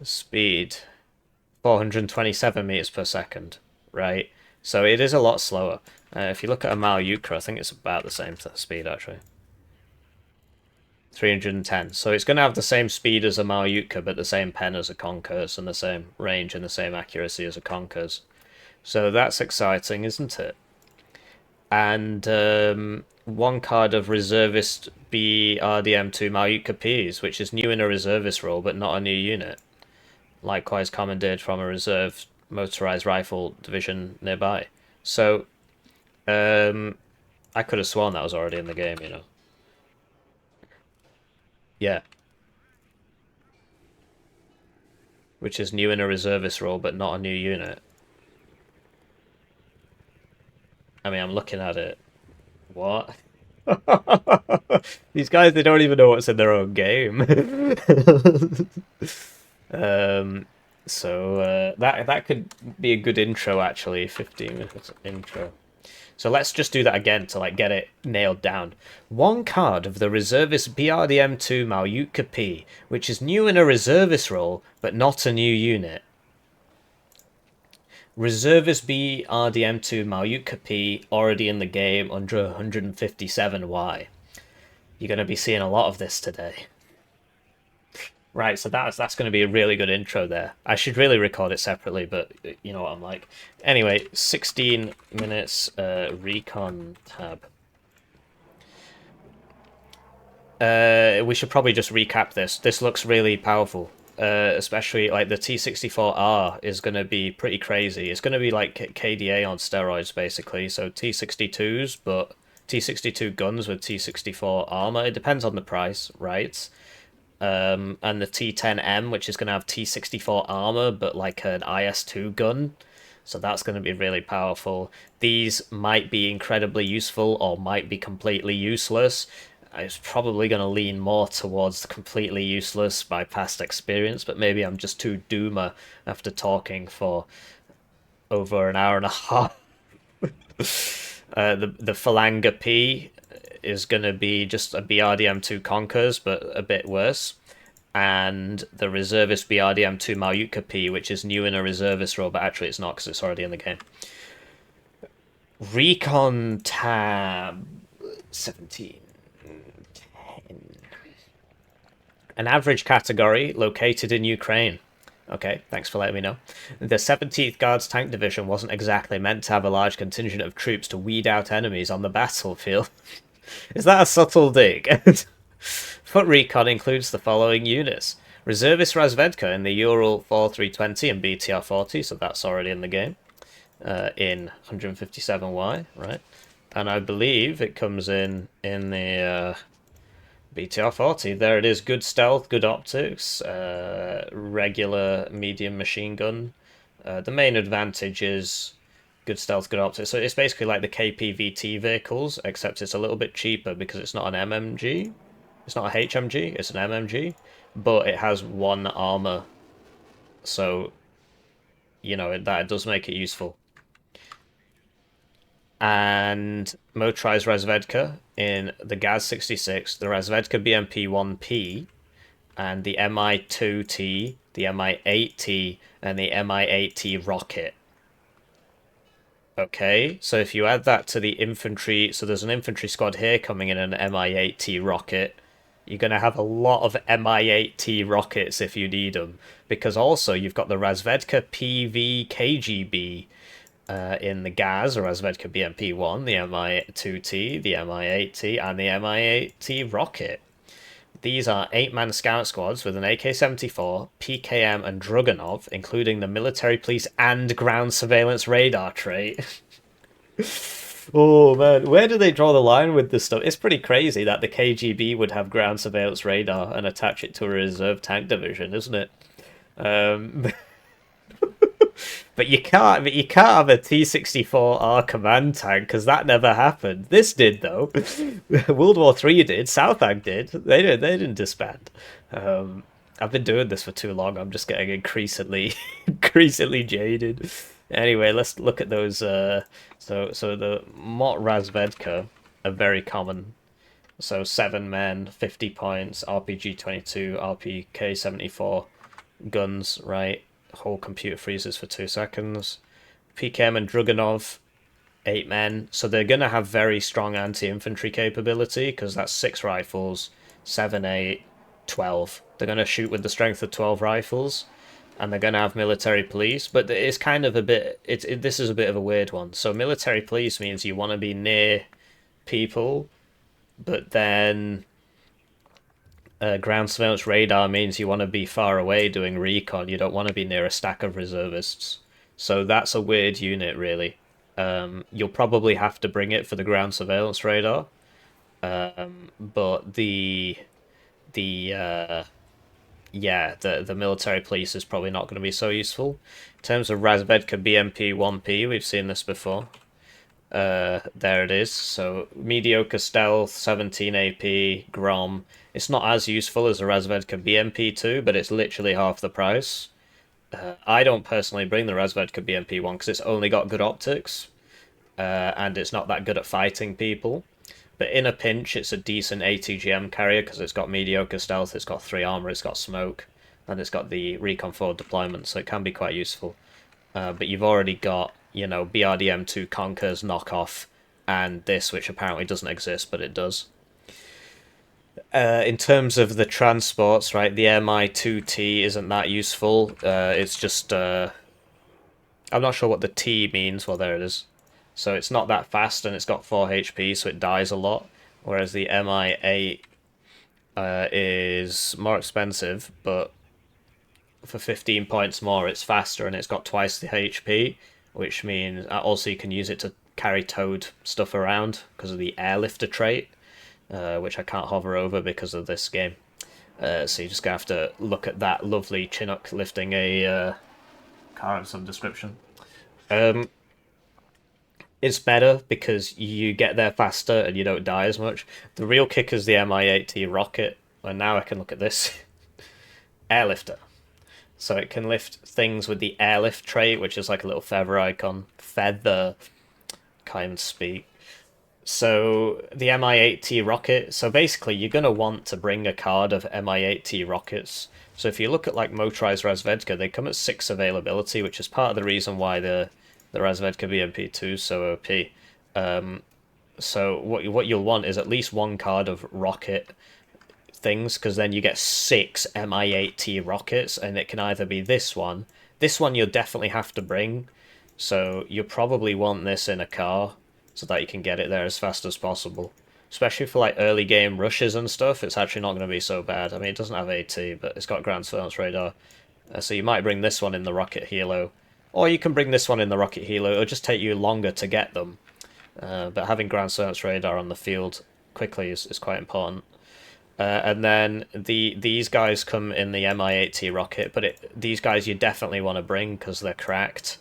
speed 427 meters per second, right? So it is a lot slower. If you look at a Malyutka, I think it's about the same speed actually. 310. So it's going to have the same speed as a Malyutka, but the same pen as a Conkers, and the same range and the same accuracy as a Conkers. So that's exciting, isn't it? And one card of Reservist BRDM2 Malyutka Ps, which is new in a Reservist role, but not a new unit. Likewise commandeered from a reserve motorized rifle division nearby. So, I could have sworn that was already in the game, you know. Yeah. Which is new in a reservist role, but not a new unit. I mean, I'm looking at it. What? These guys, they don't even know what's in their own game. That could be a good intro, actually. 15 minutes intro. So let's just do that again to like get it nailed down. One card of the Reservist BRDM2 Malyutka P, which is new in a Reservist role, but not a new unit. Reservist BRDM2 Malyutka P, already in the game under 157Y. You're going to be seeing a lot of this today. Right, so that's going to be a really good intro there. I should really record it separately, but you know what I'm like. Anyway, 16 minutes Recon tab. We should probably just recap this. This looks really powerful. Especially like the T64R is going to be pretty crazy. It's going to be like KDA on steroids, basically. So T62s, but T62 guns with T64 armor. It depends on the price, right? And the T10M, which is going to have T64 armor, but like an IS2 gun. So that's going to be really powerful. These might be incredibly useful or might be completely useless. I was probably going to lean more towards completely useless by past experience, but maybe I'm just too doomer after talking for over an hour and a half. The Phalanger P is going to be just a BRDM2 Conkers, but a bit worse. And the Reservist BRDM2 Malyutka P, which is new in a Reservist role, but actually it's not because it's already in the game. Recon tab 17. An average category located in Ukraine. Okay, thanks for letting me know. The 17th Guards Tank Division wasn't exactly meant to have a large contingent of troops to weed out enemies on the battlefield. Is that a subtle dig? Foot Recon includes the following units. Reservist Razvedka in the Ural 4320 and BTR 40, so that's already in the game. In 157Y, right? And I believe it comes in the BTR 40. There it is. Good stealth, good optics, regular medium machine gun. The main advantage is good stealth, good optics. So it's basically like the KPVT vehicles, except it's a little bit cheaper because it's not an MMG. It's not a HMG, it's an MMG, but it has one armor. So, you know, that does make it useful. And motorized Razvedka in the Gaz 66, the Razvedka BMP-1P, and the Mi-2T, the Mi-8T, and the Mi-8T rocket. Okay, so if you add that to the infantry, so there's an infantry squad here coming in an Mi-8T rocket. You're going to have a lot of Mi-8T rockets if you need them, because also you've got the Razvedka PV KGB in the Gaz, or Razvedka BMP-1, the Mi-2T, the Mi-8T, and the Mi-8T rocket. These are 8-man scout squads with an AK-74, PKM, and Druganov, including the military police and ground surveillance radar trait. Oh man, where do they draw the line with this stuff? It's pretty crazy that the KGB would have ground surveillance radar and attach it to a reserve tank division, isn't it? But you can't have a T-64R command tank because that never happened. This did though. World War III did. Southag did. They didn't disband. I've been doing this for too long. I'm just getting increasingly jaded. Anyway, let's look at those. So the Mot Razvedka are very common. So 7 men, 50 points, RPG 22, RPK 74 guns, right? Whole computer freezes for 2 seconds. PKM and Druganov, 8 men. So they're going to have very strong anti-infantry capability because that's 6 rifles, 7, 8, 12. They're going to shoot with the strength of 12 rifles, and they're going to have military police, but it's kind of a bit... this is a bit of a weird one. So military police means you want to be near people, but then ground surveillance radar means you want to be far away doing recon. You don't want to be near a stack of reservists. So that's a weird unit, really. You'll probably have to bring it for the ground surveillance radar, but the military police is probably not going to be so useful. In terms of Razvedka BMP 1P, we've seen this before. There it is. So mediocre stealth, 17 AP, Grom. It's not as useful as a Razvedka BMP 2, but it's literally half the price. I don't personally bring the Razvedka BMP 1 because it's only got good optics, and it's not that good at fighting people. But in a pinch, it's a decent ATGM carrier because it's got mediocre stealth, it's got 3 armor, it's got smoke, and it's got the Recon forward deployment, so it can be quite useful. But you've already got, BRDM2 Conquer's knockoff, and this, which apparently doesn't exist, but it does. In terms of the transports, right, the MI2T isn't that useful. It's just... I'm not sure what the T means. Well, there it is. So it's not that fast, and it's got 4 HP, so it dies a lot. Whereas the MI8 is more expensive, but for 15 points more, it's faster, and it's got twice the HP, which means also you can use it to carry towed stuff around because of the airlifter trait, which I can't hover over because of this game. So you're just going to have to look at that lovely Chinook lifting a car of some description. It's better because you get there faster and you don't die as much. The real kicker is the Mi-8T rocket, and now I can look at this. Airlifter. So it can lift things with the airlift trait, which is like a little feather icon. Feather. Can't even speak. So the Mi-8T rocket, so basically you're going to want to bring a card of Mi-8T rockets. So if you look at like motorized Razvedka, they come at 6 availability, which is part of the reason why the Razvedka BMP2 is so OP. So what you'll want is at least 1 card of rocket things, because then you get 6 Mi-8T rockets, and it can either be this one. This one you'll definitely have to bring, so you'll probably want this in a car, so that you can get it there as fast as possible. Especially for like early game rushes and stuff, it's actually not going to be so bad. I mean, it doesn't have AT, but it's got ground surveillance radar. So you might bring this one in the rocket helo. Or you can bring this one in the rocket helo, it'll just take you longer to get them. But having ground surveillance radar on the field quickly is quite important. And then these guys come in the Mi-8T rocket, but these guys you definitely want to bring because they're cracked.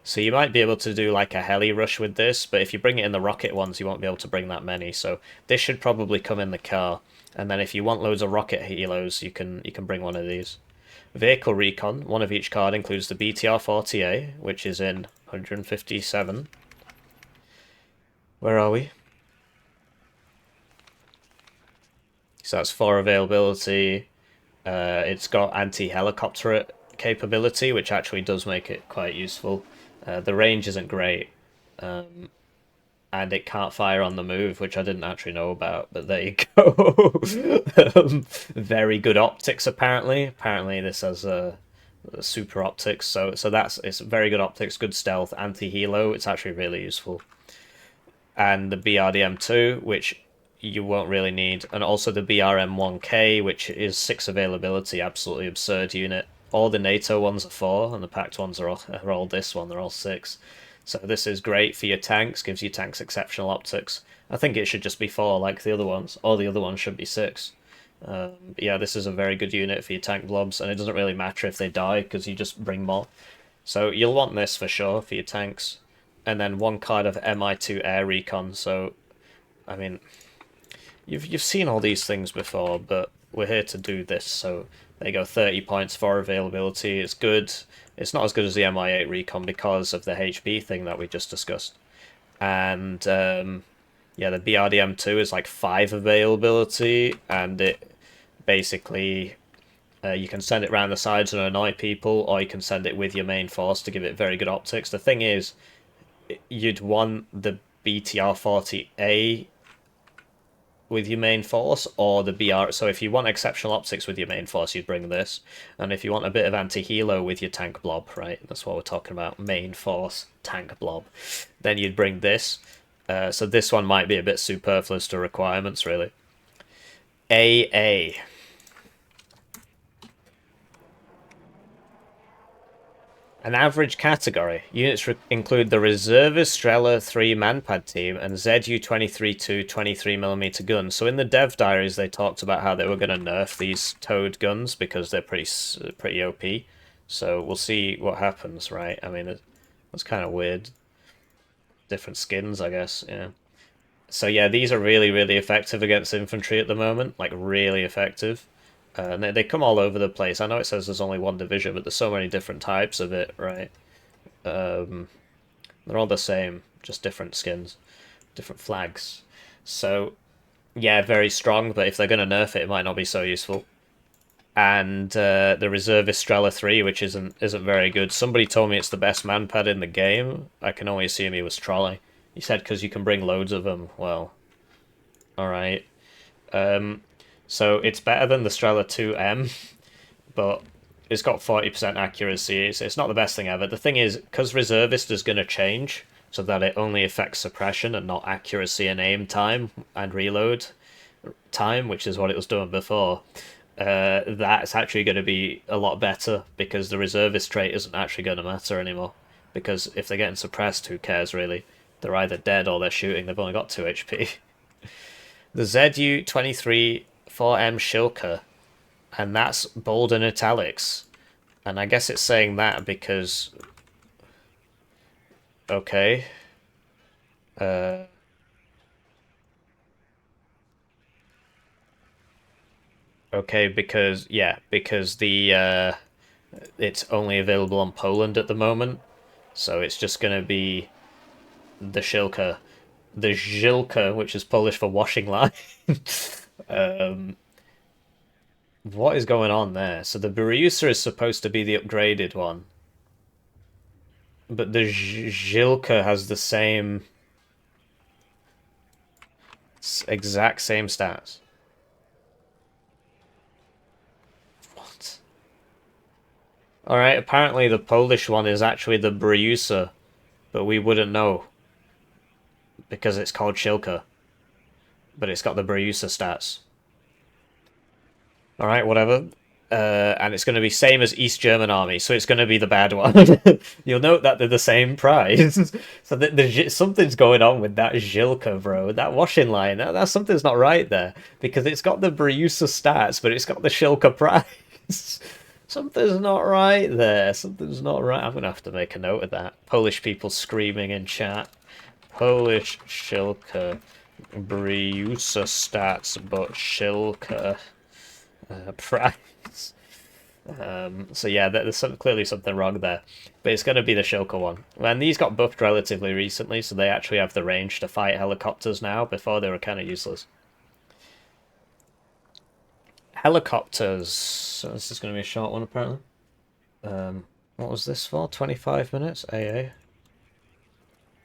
So you might be able to do like a heli rush with this, but if you bring it in the rocket ones, you won't be able to bring that many. So this should probably come in the car. And then if you want loads of rocket helos, you can bring one of these. Vehicle Recon, one of each card includes the BTR-40A, which is in 157. Where are we? So that's 4 availability. It's got anti-helicopter capability, which actually does make it quite useful. The range isn't great, and it can't fire on the move, which I didn't actually know about, but there you go. Very good optics, apparently. Apparently this has super optics, so it's very good optics, good stealth, anti-helo. It's actually really useful. And the BRDM2, which you won't really need, and also the BRM1K, which is 6 availability, absolutely absurd unit. All the NATO ones are 4, and the packed ones are all this one, they're all 6. So this is great for your tanks, gives you tanks exceptional optics. I think it should just be 4 like the other ones. All the other ones should be 6. Yeah, this is a very good unit for your tank blobs, and it doesn't really matter if they die, because you just bring more. So you'll want this for sure for your tanks. And then 1 card of Mi-2 Air Recon, so, I mean, you've seen all these things before, but we're here to do this, so there you go, 30 points for availability. It's good. It's not as good as the Mi-8 Recon because of the HP thing that we just discussed. And, yeah, the BRDM2 is like 5 availability, and it basically... you can send it around the sides and annoy people, or you can send it with your main force to give it very good optics. The thing is, you'd want the BTR-40A with your main force, or the BR. So if you want exceptional optics with your main force, you'd bring this. And if you want a bit of anti-helo with your tank blob, right? That's what we're talking about, main force, tank blob. Then you'd bring this. So this one might be a bit superfluous to requirements, really. AA. An average category. Units include the Reservist Strela 3 Manpad team and ZU-23-2 23mm guns. So in the dev diaries, they talked about how they were going to nerf these towed guns because they're pretty OP. So we'll see what happens, right? I mean, it's kind of weird. Different skins, I guess, yeah. So yeah, these are really, really effective against infantry at the moment. Like, really effective. And they come all over the place. I know it says there's only one division, but there's so many different types of it, right? They're all the same, just different skins, different flags. So, yeah, very strong, but if they're going to nerf it, it might not be so useful. And the Reservist Strela 3, which isn't very good. Somebody told me it's the best manpad in the game. I can only assume he was trolling. He said because you can bring loads of them. Well, alright. So it's better than the Strela 2M, but it's got 40% accuracy. It's not the best thing ever. The thing is, because Reservist is going to change so that it only affects suppression and not accuracy and aim time and reload time, which is what it was doing before, that's actually going to be a lot better because the Reservist trait isn't actually going to matter anymore. Because if they're getting suppressed, who cares really? They're either dead or they're shooting. They've only got 2 HP. The ZU-23 4M Shilka, and that's bold and italics. And I guess it's saying that because... Okay. Okay, because... Yeah, because the... it's only available on Poland at the moment. So it's just going to be the Shilka. The Zilka, which is Polish for washing line. What is going on there? So the Beryusa is supposed to be the upgraded one. But the Zilka has the same... exact same stats. What? Alright, apparently the Polish one is actually the Beryusa, but we wouldn't know. Because it's called Shilka. But it's got the Beryusa stats. Alright, whatever. And it's going to be same as East German Army, so it's going to be the bad one. You'll note that they're the same price. So something's going on with that Zilka, bro. That washing line, something's not right there. Because it's got the Beryusa stats, but it's got the Shilka price. Something's not right there. Something's not right. I'm going to have to make a note of that. Polish people screaming in chat. Polish Shilka. Beryusa stats, but Shilka price. So yeah, there's clearly something wrong there. But it's going to be the Shilka one. And these got buffed relatively recently, so they actually have the range to fight helicopters now. Before they were kind of useless. Helicopters. So this is going to be a short one, apparently. What was this for? 25 minutes? AA.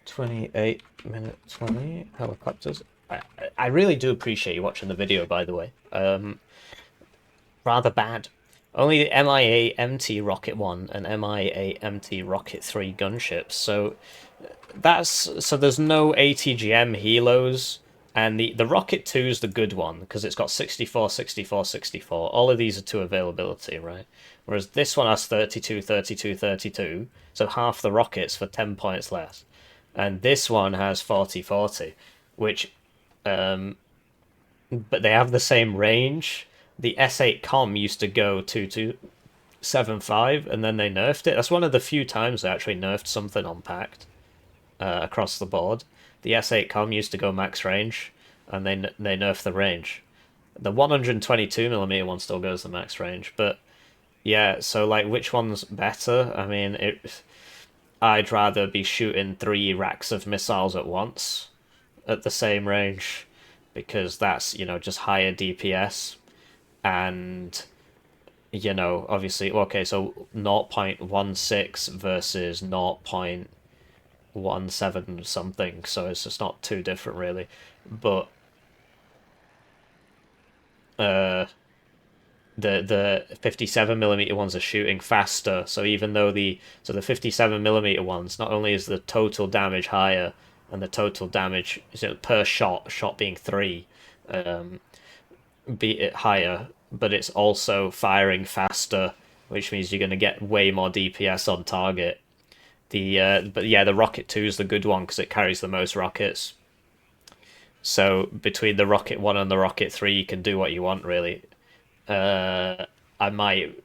28 minute 20 helicopters. I really do appreciate you watching the video, by the way. Rather bad. Only the MIA MT Rocket 1 and MIA MT Rocket 3 gunships. So there's no ATGM helos, and the Rocket 2 is the good one because it's got 64, 64, 64. All of these are to availability, right? Whereas this one has 32, 32, 32. So half the rockets for 10 points less. And this one has 40, 40, which, but they have the same range. The S8 Com used to go 2275, and then they nerfed it. That's one of the few times they actually nerfed something on Pact across the board. The S8 Com used to go max range, and they nerfed the range. The 122mm one still goes the max range, but yeah, so like which one's better? I mean, I'd rather be shooting 3 racks of missiles at once at the same range, because that's, just higher DPS. And, obviously, okay, so 0.16 versus 0.17 something, so it's just not too different, really. But uh, the 57mm ones are shooting faster. So even though the 57mm ones, not only is the total damage higher and the total damage per shot being 3, um, be it higher, but it's also firing faster, which means you're going to get way more DPS on target. But yeah, the Rocket 2 is the good one because it carries the most rockets. So between the Rocket 1 and the Rocket 3, you can do what you want really. Uh, I might.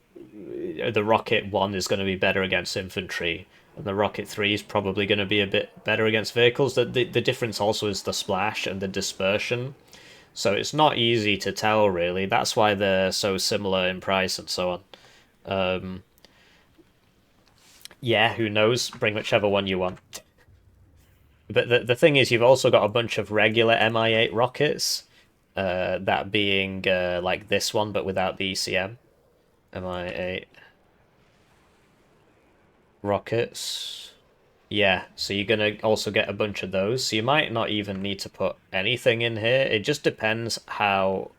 The Rocket 1 is going to be better against infantry, and the Rocket 3 is probably going to be a bit better against vehicles. The difference also is the splash and the dispersion. So it's not easy to tell, really. That's why they're so similar in price and so on. Um, yeah, who knows? Bring whichever one you want. But the thing is, you've also got a bunch of regular Mi-8 rockets, that being like this one, but without the ECM. Mi-8 rockets. Yeah, so you're gonna also get a bunch of those. So you might not even need to put anything in here. It just depends how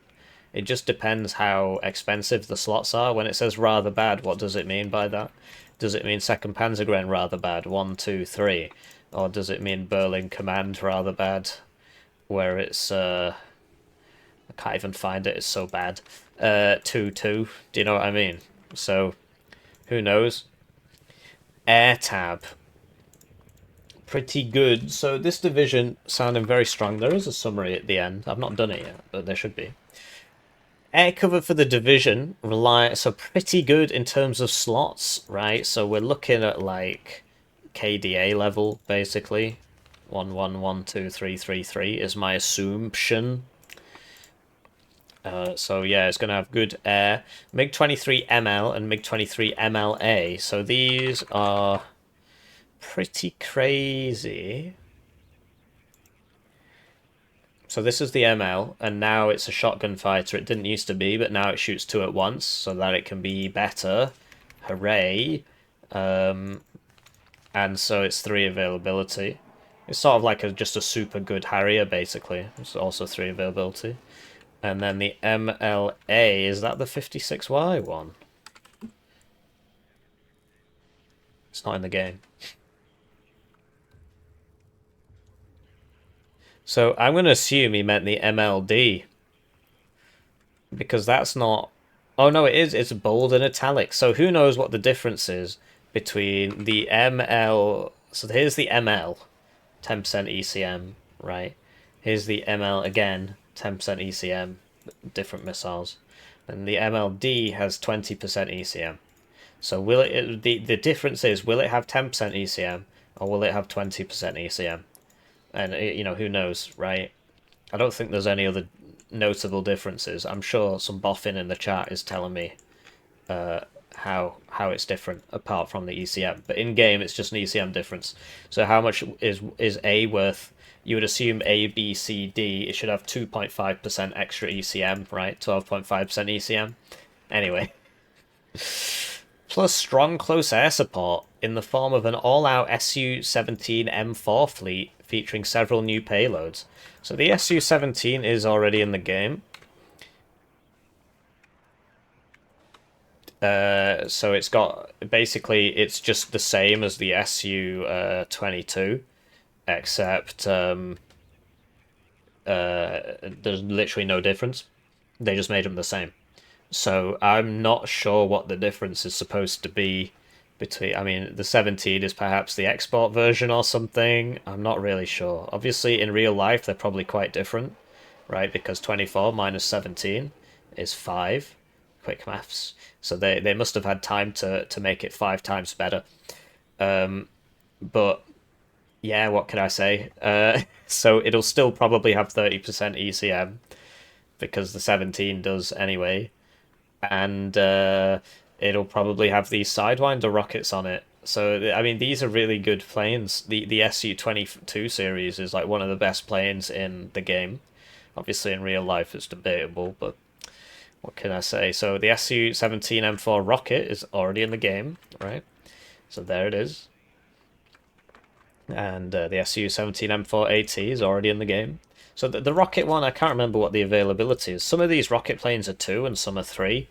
expensive the slots are. When it says rather bad, what does it mean by that? Does it mean Second Panzergren rather bad, 1, 2, 3? Or does it mean Berlin Command rather bad, where it's, I can't even find it, it's so bad. 2, 2, do you know what I mean? So, who knows? Air Tab. Pretty good. So this division sounding very strong. There is a summary at the end. I've not done it yet, but there should be. Air cover for the division so pretty good in terms of slots, right? So we're looking at like KDA level basically. 1-1-1-2-3-3-3 is my assumption. So yeah, it's gonna have good air. MiG-23 ML and MiG-23 MLA. So these are pretty crazy. So this is the ML, and now it's a shotgun fighter. It didn't used to be, but now it shoots 2 at once, so that it can be better. Hooray. And so it's 3 availability. It's sort of like just a super good Harrier, basically. It's also 3 availability. And then the MLA, is that the 56Y one? It's not in the game. So I'm going to assume he meant the MLD. Because that's not... Oh no, it is. It's bold and italic. So who knows what the difference is between the ML... So here's the ML, 10% ECM, right? Here's the ML again, 10% ECM, different missiles. And the MLD has 20% ECM. So will the difference is, will it have 10% ECM or will it have 20% ECM? And, who knows, right? I don't think there's any other notable differences. I'm sure some boffin in the chat is telling me how it's different apart from the ECM. But in game, it's just an ECM difference. So how much is A worth? You would assume A, B, C, D. It should have 2.5% extra ECM, right? 12.5% ECM. Anyway. Plus strong close air support in the form of an all-out Su-17 M4 fleet featuring several new payloads. So the Su-17 is already in the game. So it's got... Basically, it's just the same as the Su-22, except there's literally no difference. They just made them the same. So I'm not sure what the difference is supposed to be between... I mean, the 17 is perhaps the export version or something. I'm not really sure. Obviously, in real life, they're probably quite different, right? Because 24 minus 17 is 5. Quick maths. So they must have had time to make it 5 times better. But, yeah, what can I say? So it'll still probably have 30% ECM, because the 17 does anyway. And it'll probably have these Sidewinder rockets on it. So, I mean, these are really good planes. The Su-22 series is like one of the best planes in the game. Obviously, in real life, it's debatable, but what can I say? So, the Su-17 M4 rocket is already in the game, right? So, there it is. And the Su-17 M4 AT is already in the game. So the rocket one, I can't remember what the availability is. Some of these rocket planes are 2 and some are 3.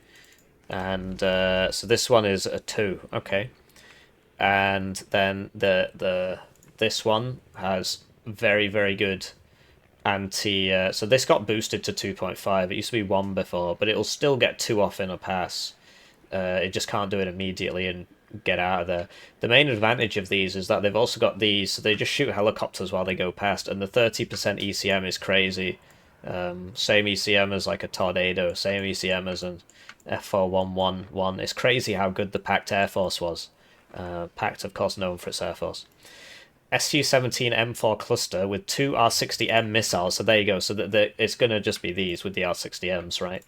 And so this one is a 2. Okay. And then this one has very, very good anti... so this got boosted to 2.5. It used to be 1 before, but it'll still get 2 off in a pass. It just can't do it immediately and get out of there. The main advantage of these is that they've also got these, so they just shoot helicopters while they go past, and the 30% ECM is crazy. Same ECM as like a Tornado, same ECM as an F4111. It's crazy how good the Pact Air Force was. Pact, of course, known for its Air Force. Su-17 M4 cluster with 2 R60M missiles, so there you go, so that it's going to just be these with the R60Ms, right?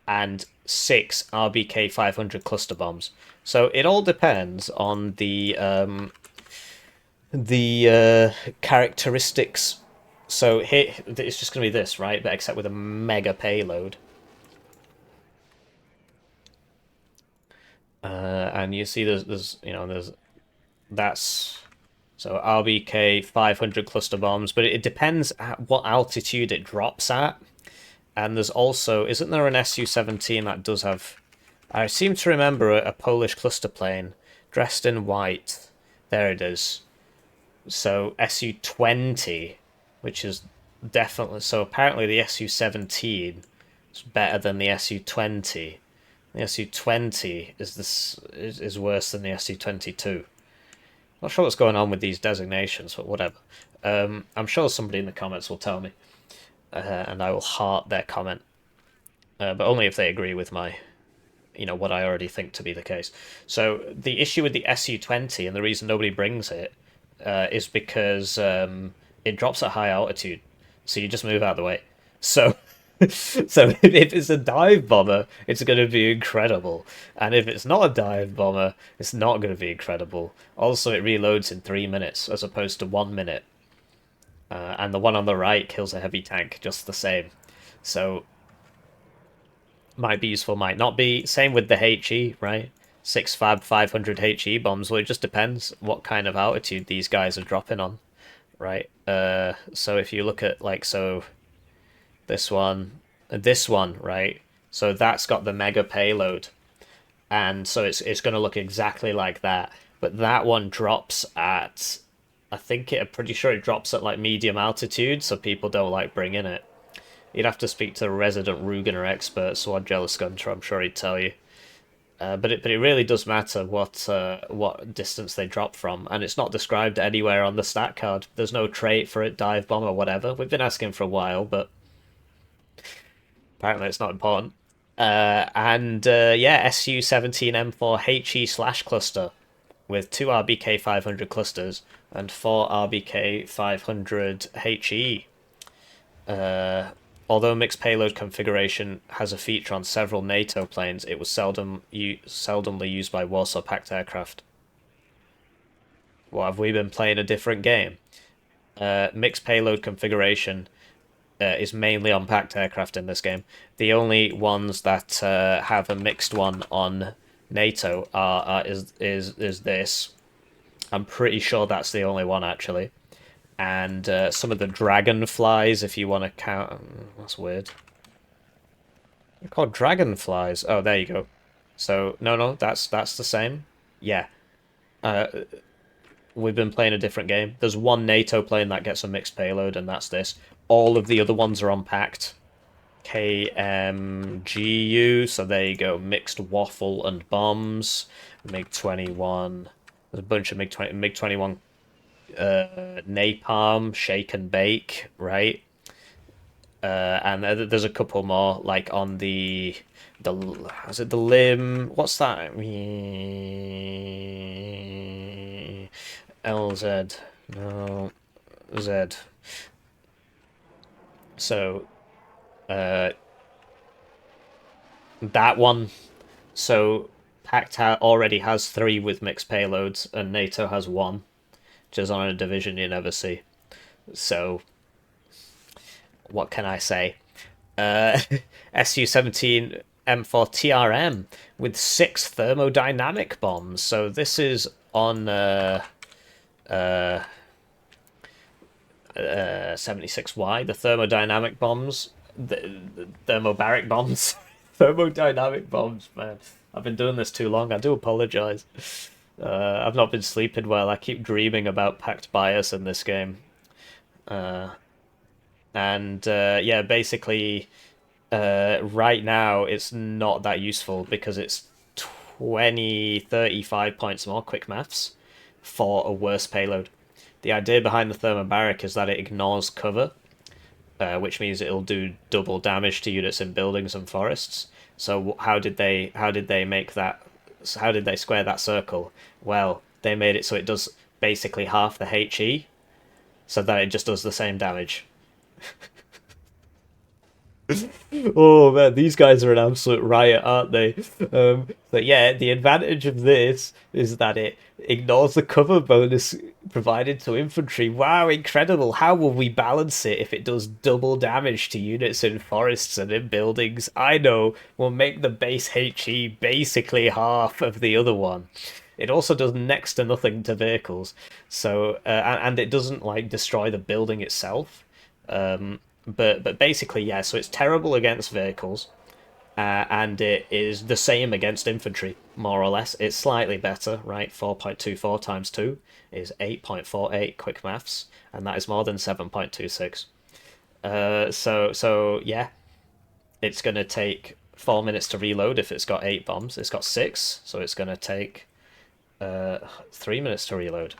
And 6 RBK 500 cluster bombs. So it all depends on the characteristics. So here it's just going to be this, right? But except with a mega payload. And you see there's that's so RBK 500 cluster bombs, but it depends at what altitude it drops at. And there's also, isn't there an Su-17 that does have... I seem to remember a Polish cluster plane dressed in white. There it is. So Su-20, which is definitely... So apparently the Su-17 is better than the Su-20. The Su-20 is worse than the Su-22. Not sure what's going on with these designations, but whatever. I'm sure somebody in the comments will tell me. And I will heart their comment, but only if they agree with my, what I already think to be the case. So the issue with the Su-20 and the reason nobody brings it is because it drops at high altitude, so you just move out of the way. So, so if it's a dive bomber, it's going to be incredible, and if it's not a dive bomber, it's not going to be incredible. Also, it reloads in 3 minutes as opposed to 1 minute. And the one on the right kills a heavy tank just the same. So, might be useful, might not be. Same with the HE, right? 6 Fab 500 HE bombs. Well, it just depends what kind of altitude these guys are dropping on, right? So if you look at, this one, right? So that's got the mega payload. And so it's going to look exactly like that. But that one drops at... I'm pretty sure it drops at medium altitude, so people don't like bringing it. You'd have to speak to a resident Rugener expert, Sword Jealous Gunter, I'm sure he'd tell you. But it really does matter what distance they drop from, and it's not described anywhere on the stat card. There's no trait for it, dive bomb or whatever. We've been asking for a while, but apparently it's not important. Su-17 M4 HE/cluster with 2 RBK 500 clusters and 4 RBK 500 HE. Although mixed payload configuration has a feature on several NATO planes, it was seldomly used by Warsaw Pact aircraft. Well, have we been playing a different game? Mixed payload configuration is mainly on Pact aircraft in this game. The only ones that have a mixed one on NATO is this. I'm pretty sure that's the only one, actually. And some of the dragonflies, if you want to count... That's weird. They're called dragonflies. Oh, there you go. So, no, that's the same. Yeah. We've been playing a different game. There's one NATO plane that gets a mixed payload, and that's this. All of the other ones are on Pact. KMGU, so there you go. Mixed waffle and bombs. MiG-21... There's a bunch of MiG-21 napalm, shake and bake, right? And there's a couple more, on is it the limb? What's that? LZ. No. Z. So, that one. So... Pact already has 3 with mixed payloads, and NATO has 1, which is on a division you never see. So, what can I say? Su-17 M4 TRM with 6 thermodynamic bombs. So this is on... 76Y, the thermodynamic bombs, the thermobaric bombs, thermodynamic bombs, man. I've been doing this too long. I do apologize. I've not been sleeping well. I keep dreaming about packed bias in this game. Uh, and yeah, basically, right now it's not that useful because it's 20, 35 points more quick maths for a worse payload. The idea behind the thermobaric is that it ignores cover, which means it'll do double damage to units in buildings and forests. So how did they make that? How did they square that circle? Well, they made it so it does basically half the HE, so that it just does the same damage. Oh man, these guys are an absolute riot, aren't they? But yeah, the advantage of this is that it ignores the cover bonus provided to infantry. Wow, incredible! How will we balance it if it does double damage to units in forests and in buildings? I know, we'll make the base HE basically half of the other one. It also does next to nothing to vehicles, so and it doesn't like destroy the building itself. But basically, yeah. So it's terrible against vehicles, and it is the same against infantry, more or less. It's slightly better, right? 4.24 times 2 is 8.48 quick maths, and that is more than 7.26. So yeah, it's gonna take 4 minutes to reload if it's got 8 bombs. It's got 6, so it's gonna take 3 minutes to reload.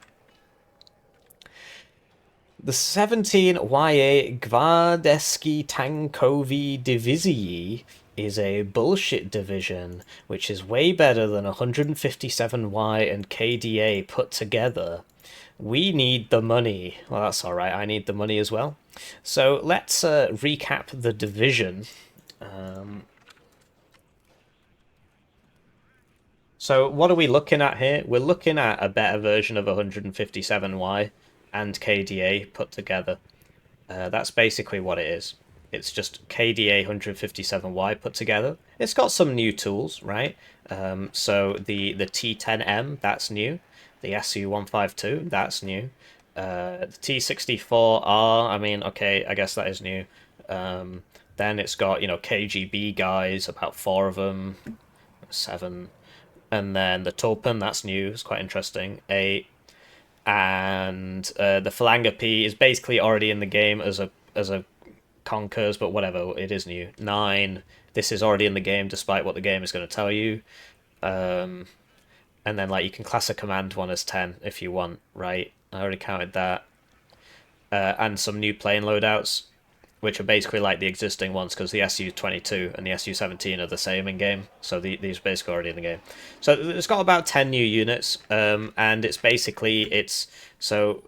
The 17 YA Gwardeski Tankovi Divizii is a bullshit division, which is way better than 157Y and KDA put together. We need the money. Well, that's alright, I need the money as well. So let's recap the division. So what are we looking at here? We're looking at a better version of 157Y and KDA put together. That's basically what it is. It's just KDA 157Y put together. It's got some new tools, right? So the T10M, that's new. The SU-152, that's new. The T64R, I mean, okay, I guess that is new. Then it's got, KGB guys, about 4 of them, 7. And then the Tulpen, that's new, it's quite interesting. 8. And the Phalanger P is basically already in the game as a Conkers, but whatever, it is new. 9, this is already in the game despite what the game is going to tell you. And then like you can class a command one as 10 if you want, right? I already counted that. And some new plane loadouts, which are basically like the existing ones because the SU-22 and the SU-17 are the same in game. So these are basically already in the game. So it's got about 10 new units, and so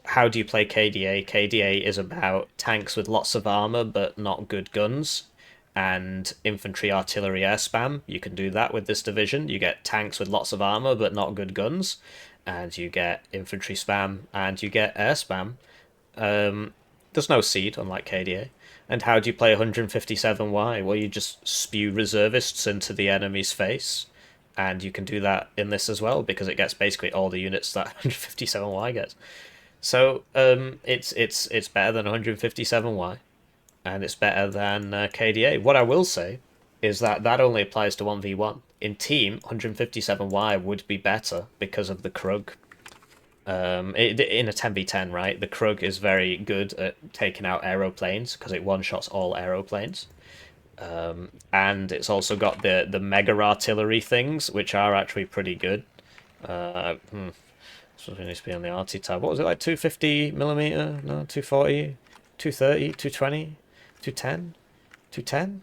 how do you play KDA? KDA is about tanks with lots of armor but not good guns, and infantry, artillery, air spam. You can do that with this division. You get tanks with lots of armor but not good guns, and you get infantry spam, and you get air spam. There's no seed, unlike KDA. And how do you play 157Y? Well, you just spew reservists into the enemy's face, and you can do that in this as well because it gets basically all the units that 157Y gets. So it's better than 157Y, and it's better than KDA. What I will say is that only applies to 1v1. In team, 157Y would be better because of the Krug. In a 10v10, right, the Krug is very good at taking out aeroplanes because it one-shots all aeroplanes. And it's also got the mega artillery things, which are actually pretty good. So it needs to be on the RT tab. What was it, like 250mm? No, 240, 230, 220, 210, 210,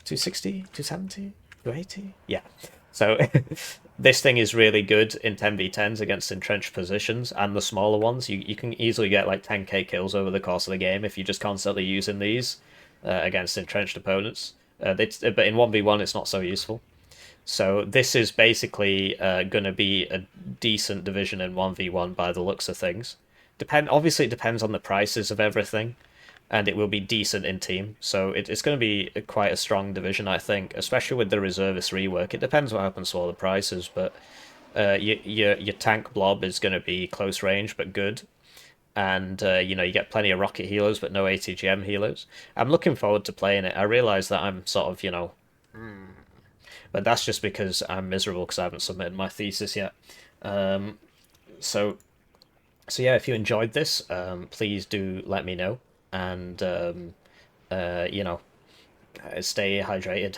260, 270, 280? Yeah. So this thing is really good in 10v10s against entrenched positions and the smaller ones. You can easily get like 10k kills over the course of the game if you're just constantly using these against entrenched opponents. But in 1v1 it's not so useful. So this is basically going to be a decent division in 1v1 by the looks of things. Obviously it depends on the prices of everything, and it will be decent in team. So it's going to be quite a strong division, I think, especially with the reservist rework. It depends what happens to all the prices, but your tank blob is going to be close range but good. and you get plenty of rocket healers, but no ATGM healers. I'm looking forward to playing it. I realize that I'm sort of, but that's just because I'm miserable because I haven't submitted my thesis yet. Um, so so yeah, if you enjoyed this, please do let me know, and stay hydrated.